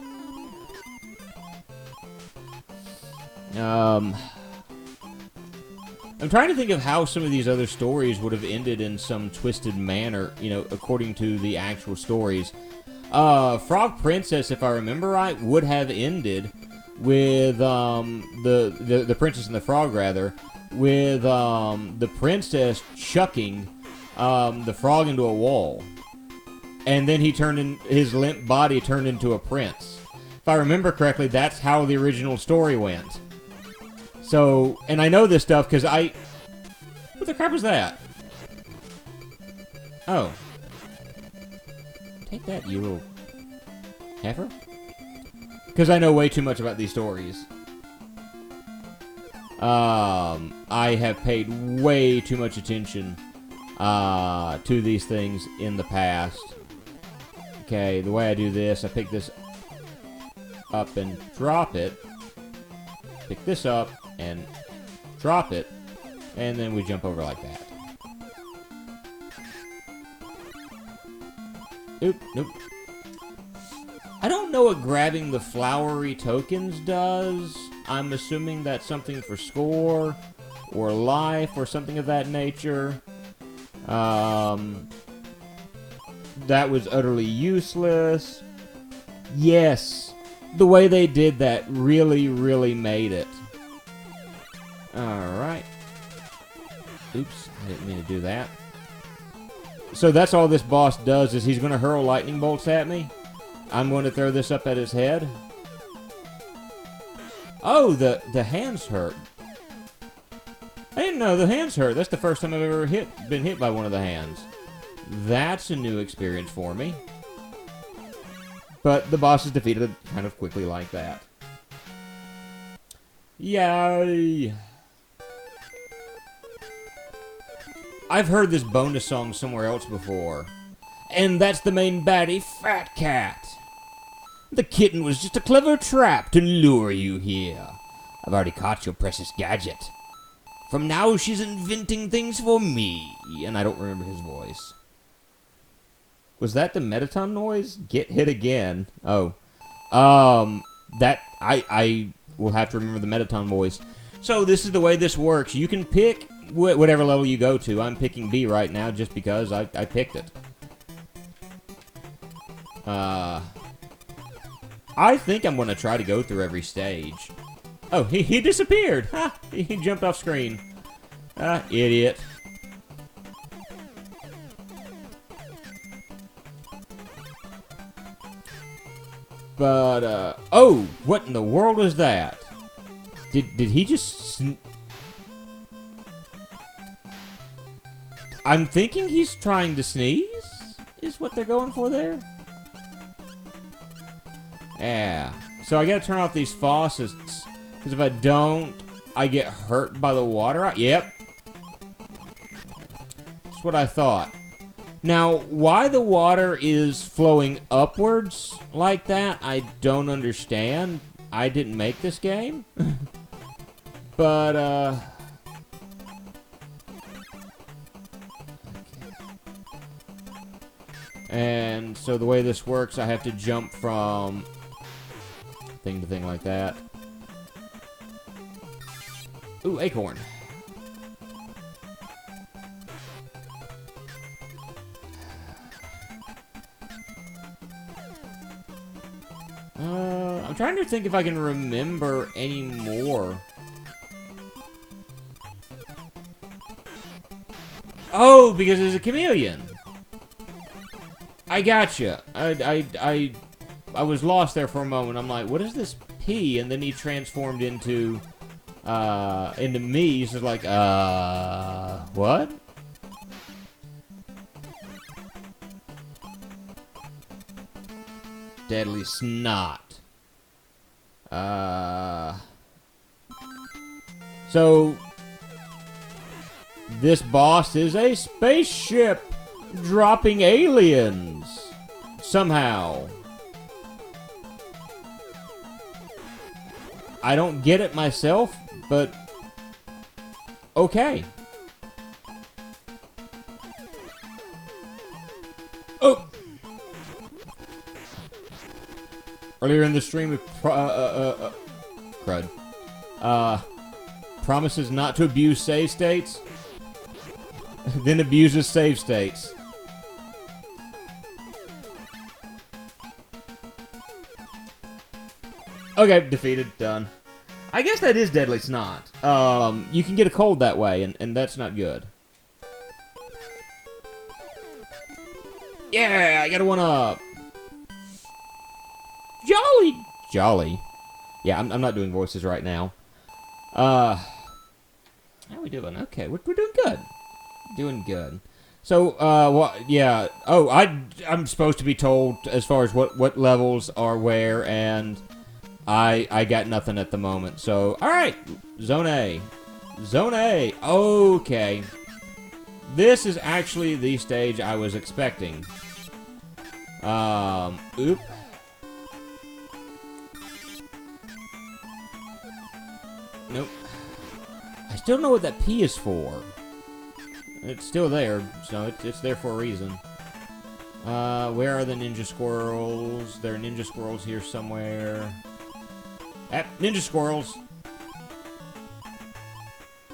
I'm trying to think of how some of these other stories would have ended in some twisted manner, you know, according to the actual stories. Frog Princess, if I remember right, would have ended with the Princess and the Frog, rather, with the princess chucking the frog into a wall, and then his limp body turned into a prince. If I remember correctly, that's how the original story went. So, and I know this stuff because what the crap was that? Oh. Take that, you little heifer. Because I know way too much about these stories. I have paid way too much attention to these things in the past. Okay, the way I do this, I pick this up and drop it. Pick this up and drop it. And then we jump over like that. Oop, nope. I don't know what grabbing the flowery tokens does. I'm assuming that's something for score or life or something of that nature. That was utterly useless. Yes, the way they did that really, really made it. Alright. Oops, I didn't mean to do that. So that's all this boss does, is he's going to hurl lightning bolts at me. I'm going to throw this up at his head. Oh, the hands hurt. I didn't know the hands hurt. That's the first time I've ever been hit by one of the hands. That's a new experience for me. But the boss is defeated kind of quickly like that. Yay! I've heard this bonus song somewhere else before. And that's the main baddie, Fat Cat. The kitten was just a clever trap to lure you here. I've already caught your precious gadget. From now she's inventing things for me. And I don't remember his voice. Was that the Metaton noise? Get hit again. Oh. That, I will have to remember the Metaton voice. So this is the way this works. You can pick whatever level you go to. I'm picking B right now just because I picked it. I think I'm going to try to go through every stage. Oh, he disappeared. Ha! He jumped off screen. Idiot. But, oh! What in the world was that? Did he just... I'm thinking he's trying to sneeze? Is what they're going for there? Yeah. So I gotta turn off these faucets. Because if I don't, I get hurt by the water. Yep. That's what I thought. Now, why the water is flowing upwards like that, I don't understand. I didn't make this game. But, okay. And so the way this works, I have to jump from thing to thing like that. Ooh, acorn. I'm trying to think if I can remember any more. Oh, because it's a chameleon. I gotcha. I was lost there for a moment. I'm like, what is this P? And then he transformed into me. He's just like, what? Deadly snot. So this boss is a spaceship dropping aliens somehow. I don't get it myself, but okay. Oh! Earlier in the stream, crud. Promises not to abuse save states, then abuses save states. Okay, defeated, done. I guess that is deadly snot. You can get a cold that way, and that's not good. Yeah, I got a one-up. Jolly! Jolly. Yeah, I'm not doing voices right now. How we doing? Okay, we're doing good. Doing good. So, what? Yeah. Oh, I'm supposed to be told as far as what levels are where, and I got nothing at the moment. So, all right, Zone A. Zone A. Okay. This is actually the stage I was expecting. Oop. Nope. I still don't know what that P is for. It's still there, so it's there for a reason. Where are the ninja squirrels? There are ninja squirrels here somewhere. Ninja squirrels!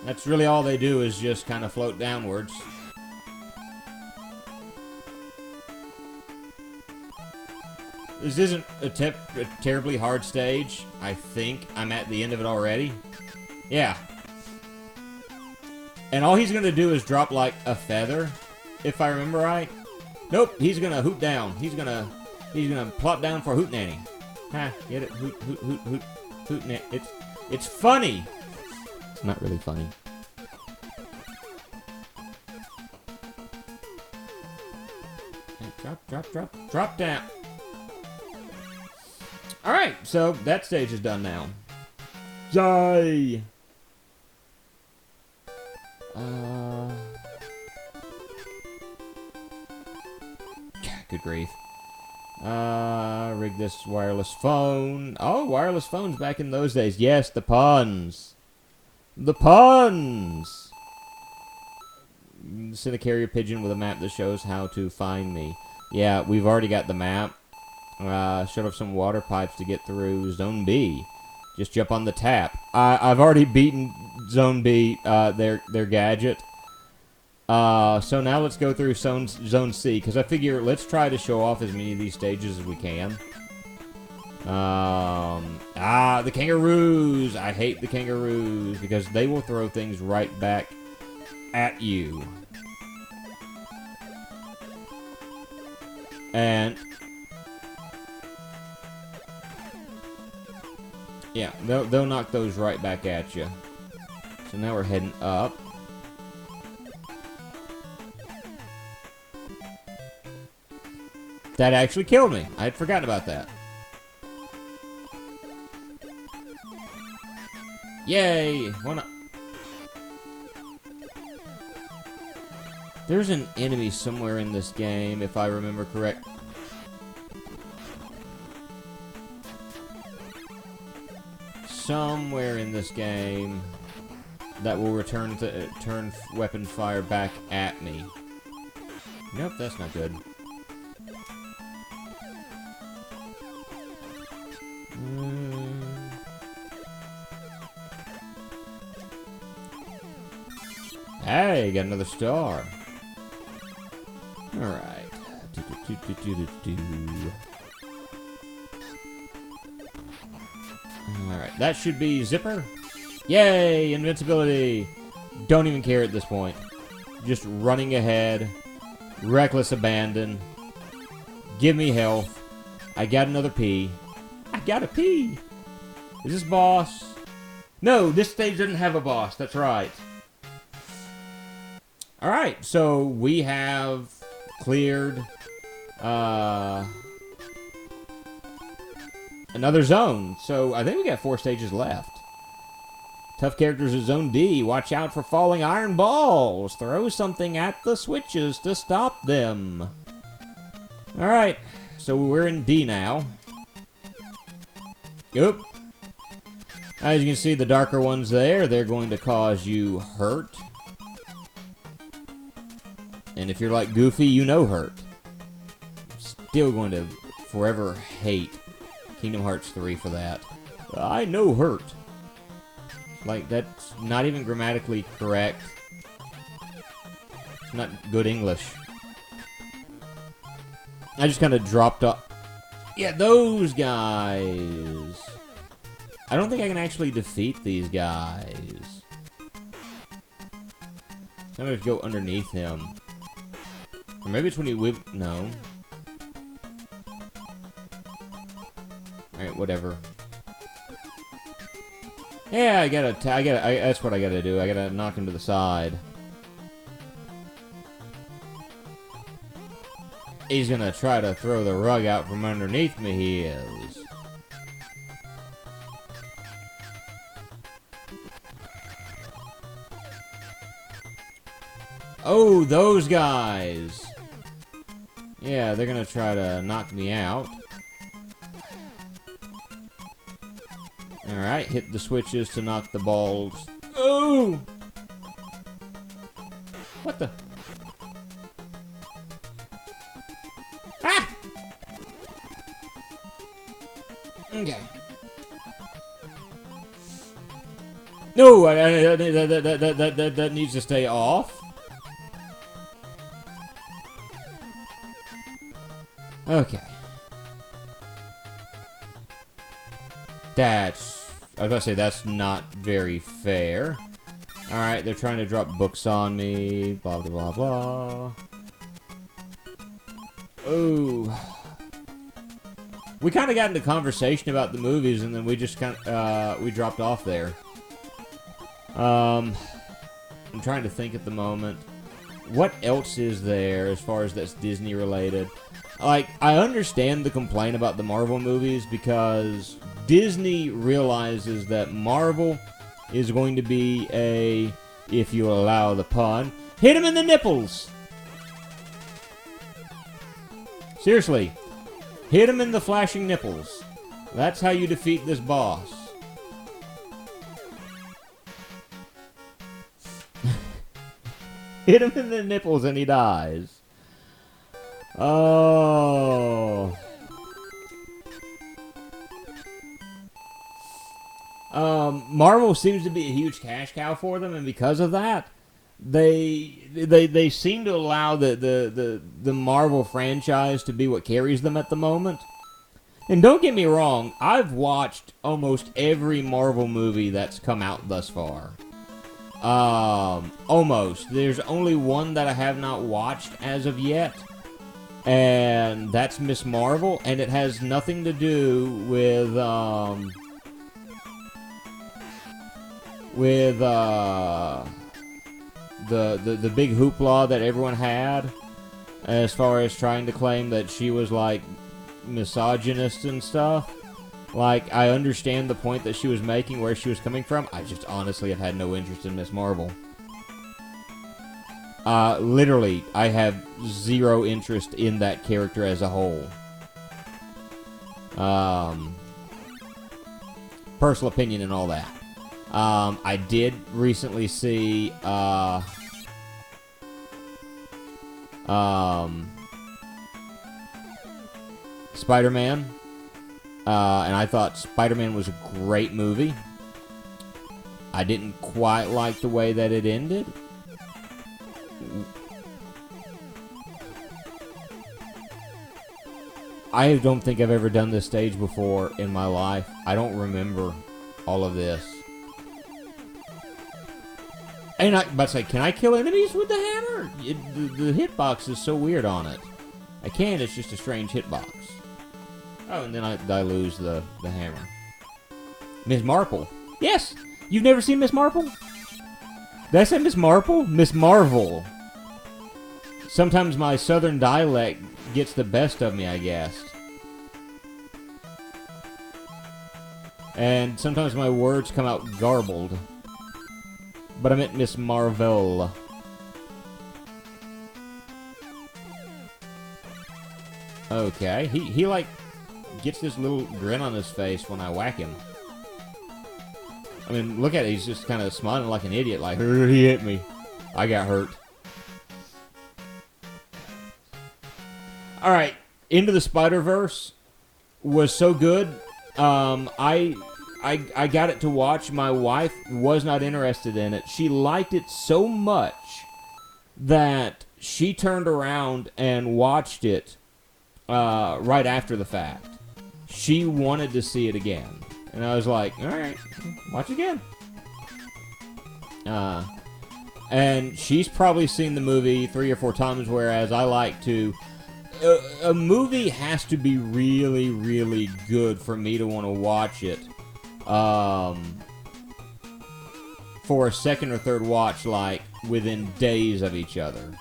That's really all they do, is just kind of float downwards. This isn't a terribly hard stage. I think I'm at the end of it already. Yeah. And all he's gonna do is drop like a feather, if I remember right. Nope, he's gonna hoot down. He's gonna plop down for a hootenanny. Ha, get it? Hoot, hoot, hoot, hoot, hootenanny. It's funny. It's not really funny. Drop down. Alright, so that stage is done now. Yay! Good grief. Rig this wireless phone. Oh, wireless phones back in those days. Yes, the puns. The puns! Send a carrier pigeon with a map that shows how to find me. Yeah, we've already got the map. Shut off some water pipes to get through Zone B. Just jump on the tap. I've already beaten Zone B, their gadget. So now let's go through Zone C, because I figure let's try to show off as many of these stages as we can. The kangaroos! I hate the kangaroos, because they will throw things right back at you. And... yeah, they'll knock those right back at you. So now we're heading up. That actually killed me. I had forgotten about that. Yay! Why not? There's an enemy somewhere in this game, if I remember correct. Somewhere in this game that will turn weapon fire back at me. Nope, that's not good. Hey, got another star. Alright. Alright, that should be Zipper. Yay, invincibility. Don't even care at this point. Just running ahead. Reckless abandon. Give me health. I got another P. I got a P. Is this boss? No, this stage doesn't have a boss. That's right. Alright, so we have cleared another zone. So I think we got 4 stages left. Tough characters at Zone D. Watch out for falling iron balls. Throw something at the switches to stop them. Alright, so we're in D now. Oop. As you can see, the darker ones there, they're going to cause you hurt. And if you're like Goofy, you know hurt. Still going to forever hate Kingdom Hearts 3 for that. I know hurt. Like, that's not even grammatically correct. It's not good English. I just kind of dropped off. Yeah, those guys. I don't think I can actually defeat these guys. I'm going to go underneath him. Or maybe it's when he whip. No. Alright, whatever. Yeah, that's what I gotta do. I gotta knock him to the side. He's gonna try to throw the rug out from underneath me, he is. Oh, those guys! Yeah, they're gonna try to knock me out. Alright, hit the switches to knock the balls. Oh! What the? Ah! Okay. No, that needs to stay off. Okay. I was about to say, that's not very fair. Alright, they're trying to drop books on me. Blah, blah, blah, blah. Oh. We kind of got into conversation about the movies, and then we just kind of, we dropped off there. I'm trying to think at the moment. What else is there as far as that's Disney related? Like, I understand the complaint about the Marvel movies because Disney realizes that Marvel is going to be a, if you allow the pun, hit him in the nipples! Seriously, hit him in the flashing nipples. That's how you defeat this boss. Hit him in the nipples and he dies. Oh. Marvel seems to be a huge cash cow for them, and because of that, they seem to allow the Marvel franchise to be what carries them at the moment. And don't get me wrong, I've watched almost every Marvel movie that's come out thus far. Almost. There's only one that I have not watched as of yet, and that's Miss Marvel, and it has nothing to do with the big hoopla that everyone had as far as trying to claim that she was like misogynist and stuff. Like, I understand the point that she was making, where she was coming from. I just honestly have had no interest in Miss Marvel. Literally, I have zero interest in that character as a whole. Personal opinion and all that. I did recently see, Spider-Man. And I thought Spider-Man was a great movie. I didn't quite like the way that it ended. I don't think I've ever done this stage before in my life. I don't remember all of this. And I'm about to say, can I kill enemies with the hammer? The hitbox is so weird on it. I can, it's just a strange hitbox. Oh, and then I lose the hammer. Miss Marple. Yes! You've never seen Miss Marple? Did I say Miss Marple? Miss Marvel. Sometimes my southern dialect gets the best of me, I guess. And sometimes my words come out garbled. But I meant Miss Marvel. Okay, he like gets this little grin on his face when I whack him. I mean, look at it, he's just kind of smiling like an idiot, like, he hit me. I got hurt. Alright, Into the Spider-Verse was so good. I got it to watch. My wife was not interested in it. She liked it so much that she turned around and watched it right after the fact. She wanted to see it again. And I was like, alright, watch again. And she's probably seen the movie 3 or 4 times, whereas I like to... a movie has to be really, really good for me to want to watch it. For a second or third watch, like, within days of each other.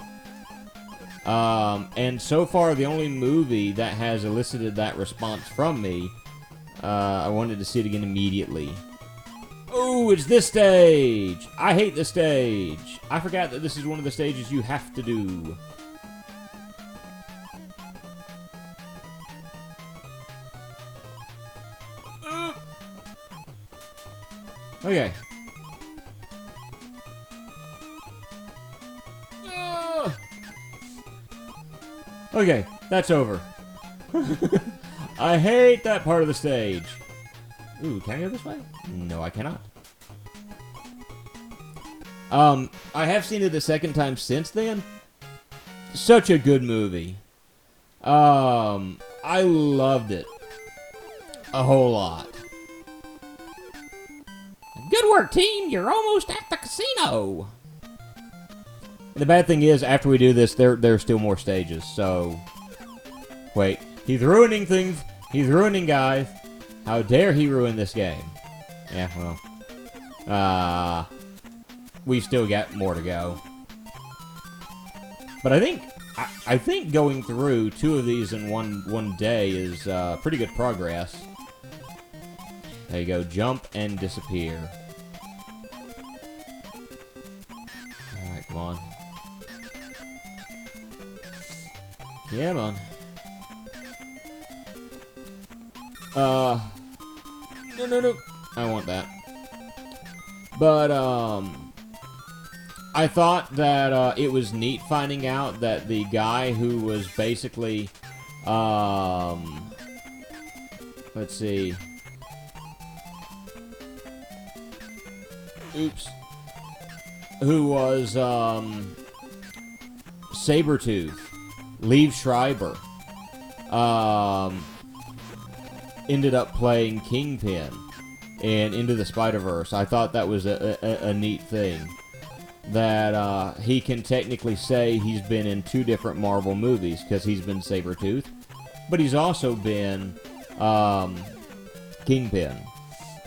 And so far, the only movie that has elicited that response from me, I wanted to see it again immediately. Oh, it's this stage! I hate this stage! I forgot that this is one of the stages you have to do. Okay. Okay, that's over. I hate that part of the stage. Ooh, can I go this way? No, I cannot. I have seen it a second time since then. Such a good movie. I loved it. A whole lot. Good work, team! You're almost at the casino! The bad thing is, after we do this, there are still more stages, so... Wait, he's ruining things! He's ruining guys! How dare he ruin this game? Yeah, well... we've still got more to go. But I think going through 2 of these in one day is pretty good progress. There you go, jump and disappear. Alright, come on. Come on. No. I want that. But, I thought that, it was neat finding out that the guy who was basically, let's see. oops, who was Sabretooth, Liev Schreiber, ended up playing Kingpin in Into the Spider-Verse. I thought that was a neat thing. That he can technically say he's been in 2 different Marvel movies, because he's been Sabretooth, but he's also been Kingpin.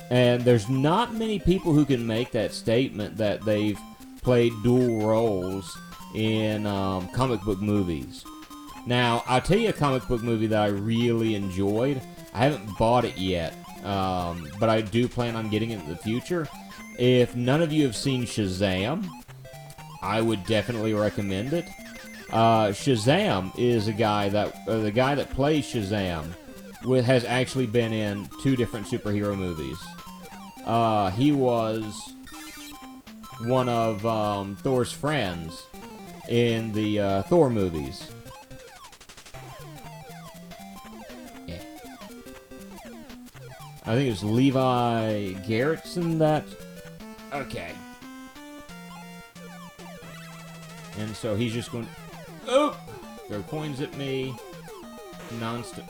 And there's not many people who can make that statement that they've played dual roles in comic book movies. Now, I'll tell you a comic book movie that I really enjoyed. I haven't bought it yet, but I do plan on getting it in the future. If none of you have seen Shazam, I would definitely recommend it. Shazam is the guy that plays Shazam has actually been in 2 different superhero movies. He was one of Thor's friends in the Thor movies. Yeah. I think it was Levi Garrettson that... Okay. And so he's just going... Oh! Throw coins at me. Non-stop.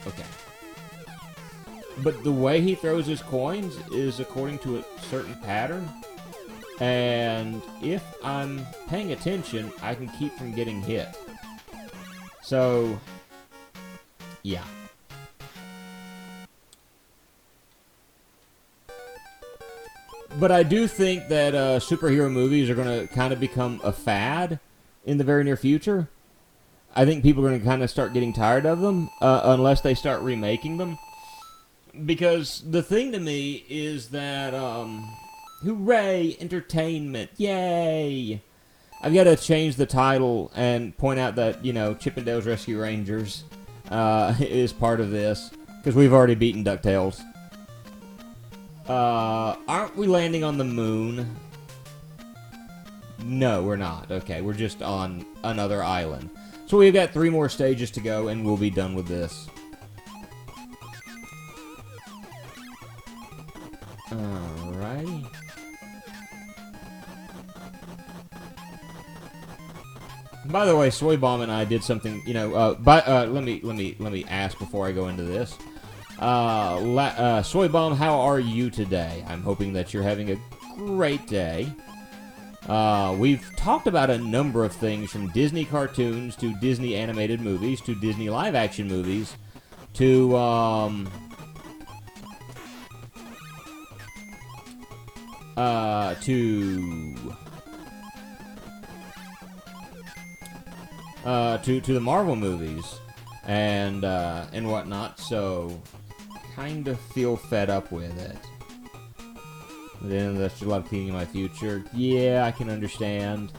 Okay. But the way he throws his coins is according to a certain pattern. And if I'm paying attention, I can keep from getting hit. So, yeah. But I do think that superhero movies are going to kind of become a fad in the very near future. I think people are going to kind of start getting tired of them unless they start remaking them. Because the thing to me is that, hooray, entertainment, yay! I've got to change the title and point out that, you know, Chip 'n Dale's Rescue Rangers is part of this. Because we've already beaten DuckTales. Aren't we landing on the moon? No, we're not. Okay, we're just on another island. So we've got 3 more stages to go, and we'll be done with this. Alrighty. By the way, Soy Bomb and I did something, you know, let me ask before I go into this. Soy Bomb, how are you today? I'm hoping that you're having a great day. We've talked about a number of things, from Disney cartoons to Disney animated movies to Disney live-action movies to the Marvel movies and whatnot. So, kind of feel fed up with it. Then that's just a lot of cleaning in my future. Yeah, I can understand.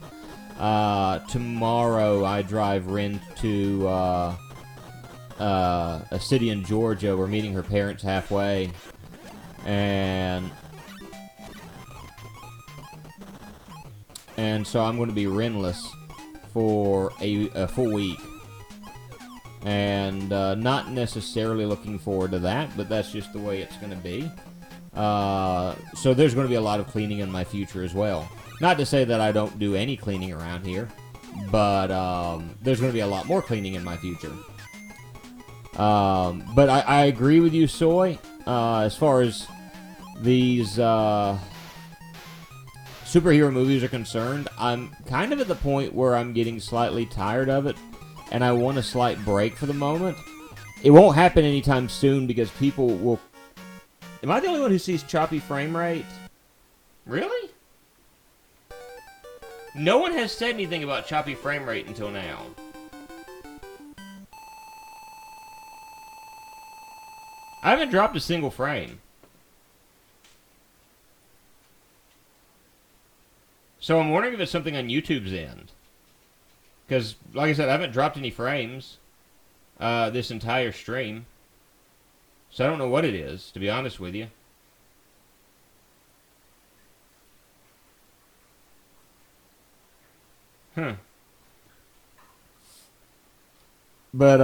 Tomorrow I drive Ren to a city in Georgia. We're meeting her parents halfway, and so I'm going to be Renless for a full week. And not necessarily looking forward to that, but that's just the way it's going to be. So there's going to be a lot of cleaning in my future as well. Not to say that I don't do any cleaning around here, but there's going to be a lot more cleaning in my future. But I agree with you, Soy. As far as these superhero movies are concerned, I'm kind of at the point where I'm getting slightly tired of it, and I want a slight break for the moment. It won't happen anytime soon because people will... Am I the only one who sees choppy frame rate? Really? No one has said anything about choppy frame rate until now. I haven't dropped a single frame. So I'm wondering if it's something on YouTube's end. Because, like I said, I haven't dropped any frames this entire stream. So I don't know what it is, to be honest with you. Huh. But,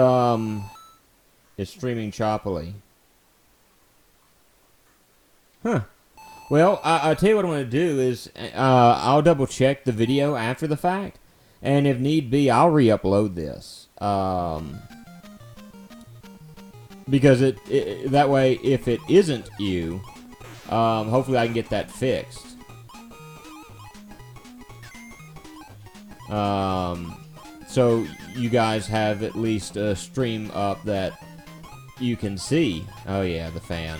is streaming choppily. Huh. Well, I'll tell you what I'm going to do is I'll double check the video after the fact, and if need be, I'll re-upload this. Because that way, if it isn't you, hopefully I can get that fixed. So you guys have at least a stream up that you can see. Oh yeah, the fan.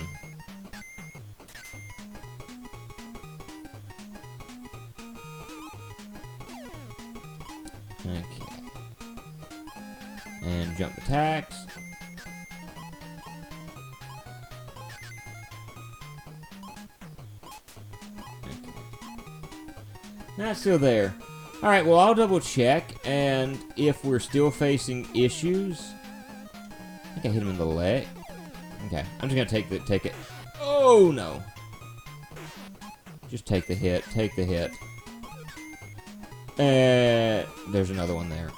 Okay. And jump attacks. Okay. Not still there. Alright, well, I'll double check, and if we're still facing issues... I think I hit him in the leg. Okay, I'm just gonna take it. Oh, no. Just take the hit, take the hit. There's another one there.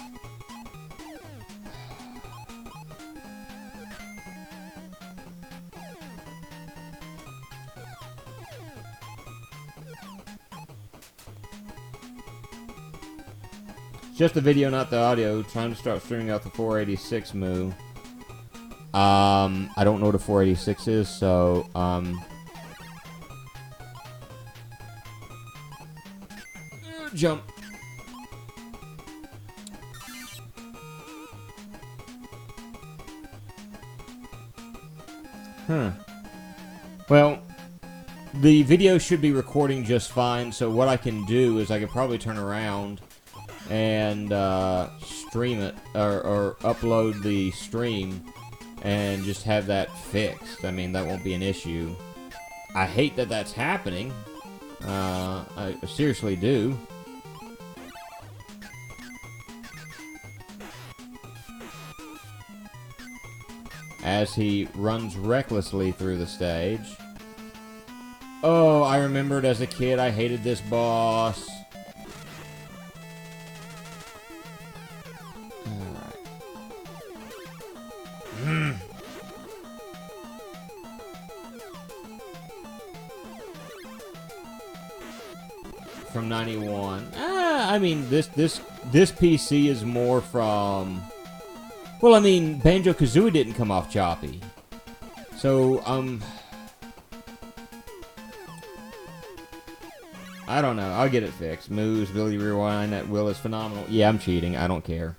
Just the video, not the audio. Trying to start streaming out the 486 moo. I don't know what a 486 is, so, jump. Well, the video should be recording just fine, so what I can do is I could probably turn around and stream it, or upload the stream and just have that fixed. I mean, that won't be an issue. I hate that that's happening. I seriously do. As he runs recklessly through the stage. Oh, I remembered as a kid I hated this boss. From 91. I mean, this PC is more from... Well, I mean, Banjo-Kazooie didn't come off choppy. So, I don't know. I'll get it fixed. Moves, ability rewind, that will is phenomenal. Yeah, I'm cheating. I don't care.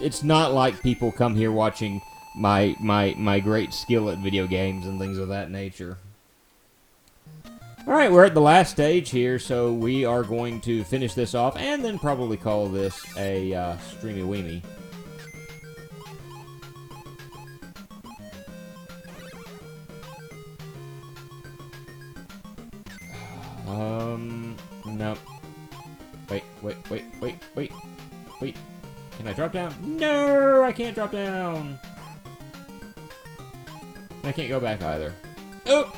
It's not like people come here watching my great skill at video games and things of that nature. Alright, we're at the last stage here, so we are going to finish this off and then probably call this a streamy weemy. No. Wait. Can I drop down? No, I can't drop down. I can't go back either. Oh!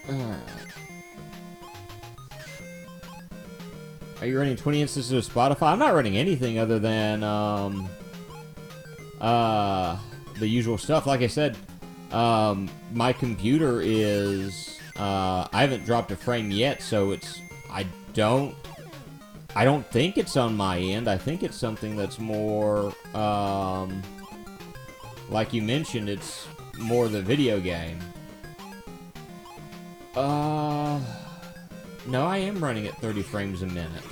Alright. Are you running 20 instances of Spotify? I'm not running anything other than, the usual stuff. Like I said, my computer is, I haven't dropped a frame yet, so it's, I don't think it's on my end. I think it's something that's more, like you mentioned, it's more the video game. No, I am running at 30 frames a minute.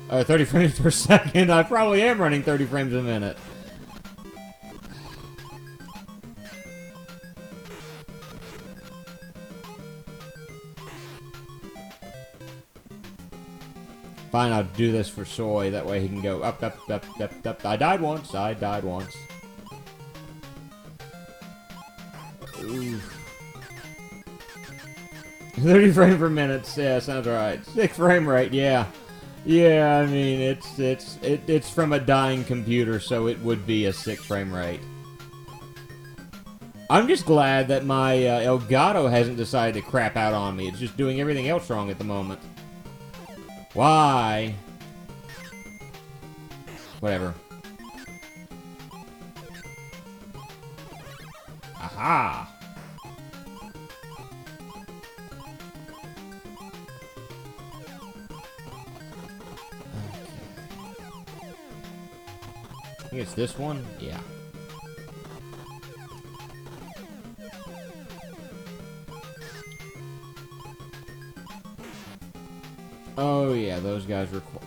30 frames per second. I probably am running 30 frames a minute. Fine, I'll do this for Soy. That way he can go up. I died once. Ooh. 30 frames per minute. Yeah, sounds right. 6 frame rate. Yeah. Yeah, I mean, it's from a dying computer, so it would be a 6 frame rate. I'm just glad that my Elgato hasn't decided to crap out on me. It's just doing everything else wrong at the moment. Why? Whatever. Aha! I think it's this one? Yeah. Oh yeah, those guys were cool.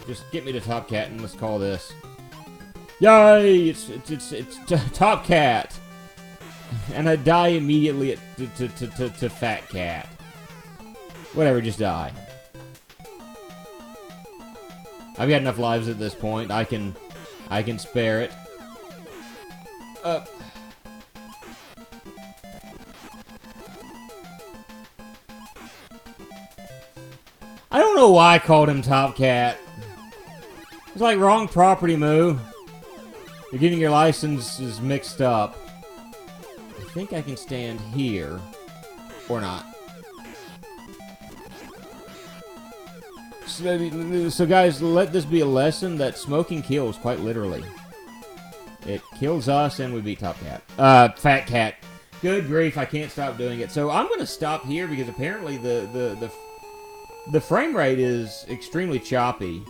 Just get me to Top Cat and let's call this. Yay! It's Top Cat, and I die immediately to Fat Cat. Whatever, just die. I've got enough lives at this point. I can spare it. I don't know why I called him Top Cat. It's like wrong property, Moo. You're getting your licenses mixed up. I think I can stand here. Or not. So guys, let this be a lesson that smoking kills, quite literally. It kills us and we beat Top Cat. Fat Cat. Good grief, I can't stop doing it. So I'm going to stop here because apparently the frame rate is extremely choppy.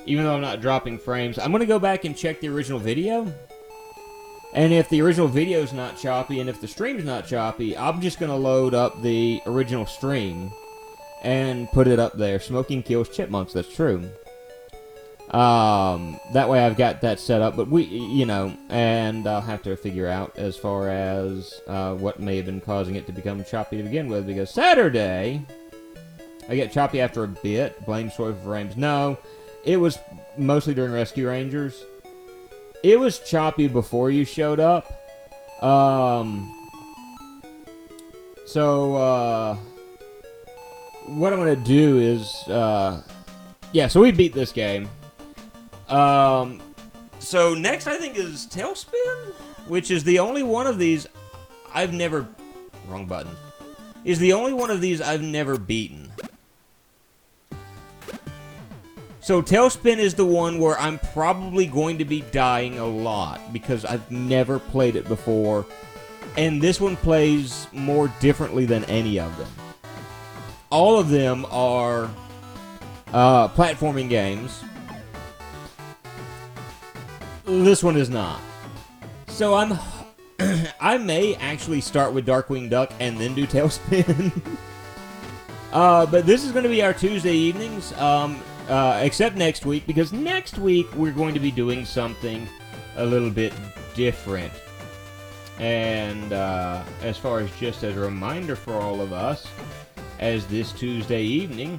Even though I'm not dropping frames. I'm going to go back and check the original video. And if the original video is not choppy, and if the stream's not choppy, I'm just going to load up the original stream and put it up there. Smoking kills chipmunks, that's true. That way I've got that set up. But and I'll have to figure out as far as what may have been causing it to become choppy to begin with. Because Saturday, I get choppy after a bit. Blame Soy for frames. No. It was mostly during Rescue Rangers. It was choppy before you showed up. So what I'm going to do is... yeah, so we beat this game. So next I think is Tailspin, which is the only one of these I've never... Wrong button. Is the only one of these I've never beaten. So Tailspin is the one where I'm probably going to be dying a lot because I've never played it before. And this one plays more differently than any of them. All of them are platforming games. This one is not. So I may actually start with Darkwing Duck and then do Tailspin. But this is going to be our Tuesday evenings. Except next week, because next week we're going to be doing something a little bit different. And as far as just as a reminder for all of us, as this Tuesday evening,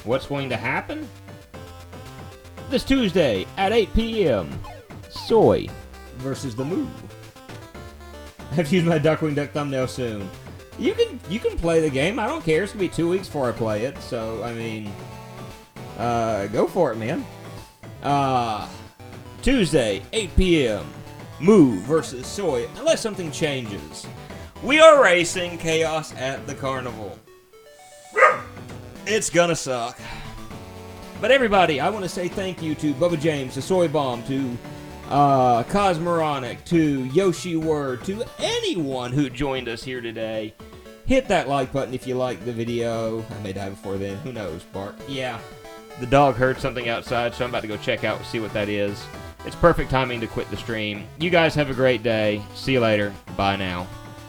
what's going to happen? This Tuesday at 8 p.m., Soy versus the Moo. I have to use my Darkwing Duck thumbnail soon. You can play the game. I don't care. It's going to be 2 weeks before I play it, so, I mean... go for it, man. Tuesday, 8 p.m. Moo versus Soy, unless something changes. We are racing Chaos at the Carnival. It's gonna suck. But everybody, I want to say thank you to Bubba James, to Soy Bomb, to Cosmoronic, to Yoshi Word, to anyone who joined us here today. Hit that like button if you like the video. I may die before then. Who knows, Bart? Yeah. The dog heard something outside, so I'm about to go check out and see what that is. It's perfect timing to quit the stream. You guys have a great day. See you later. Bye now.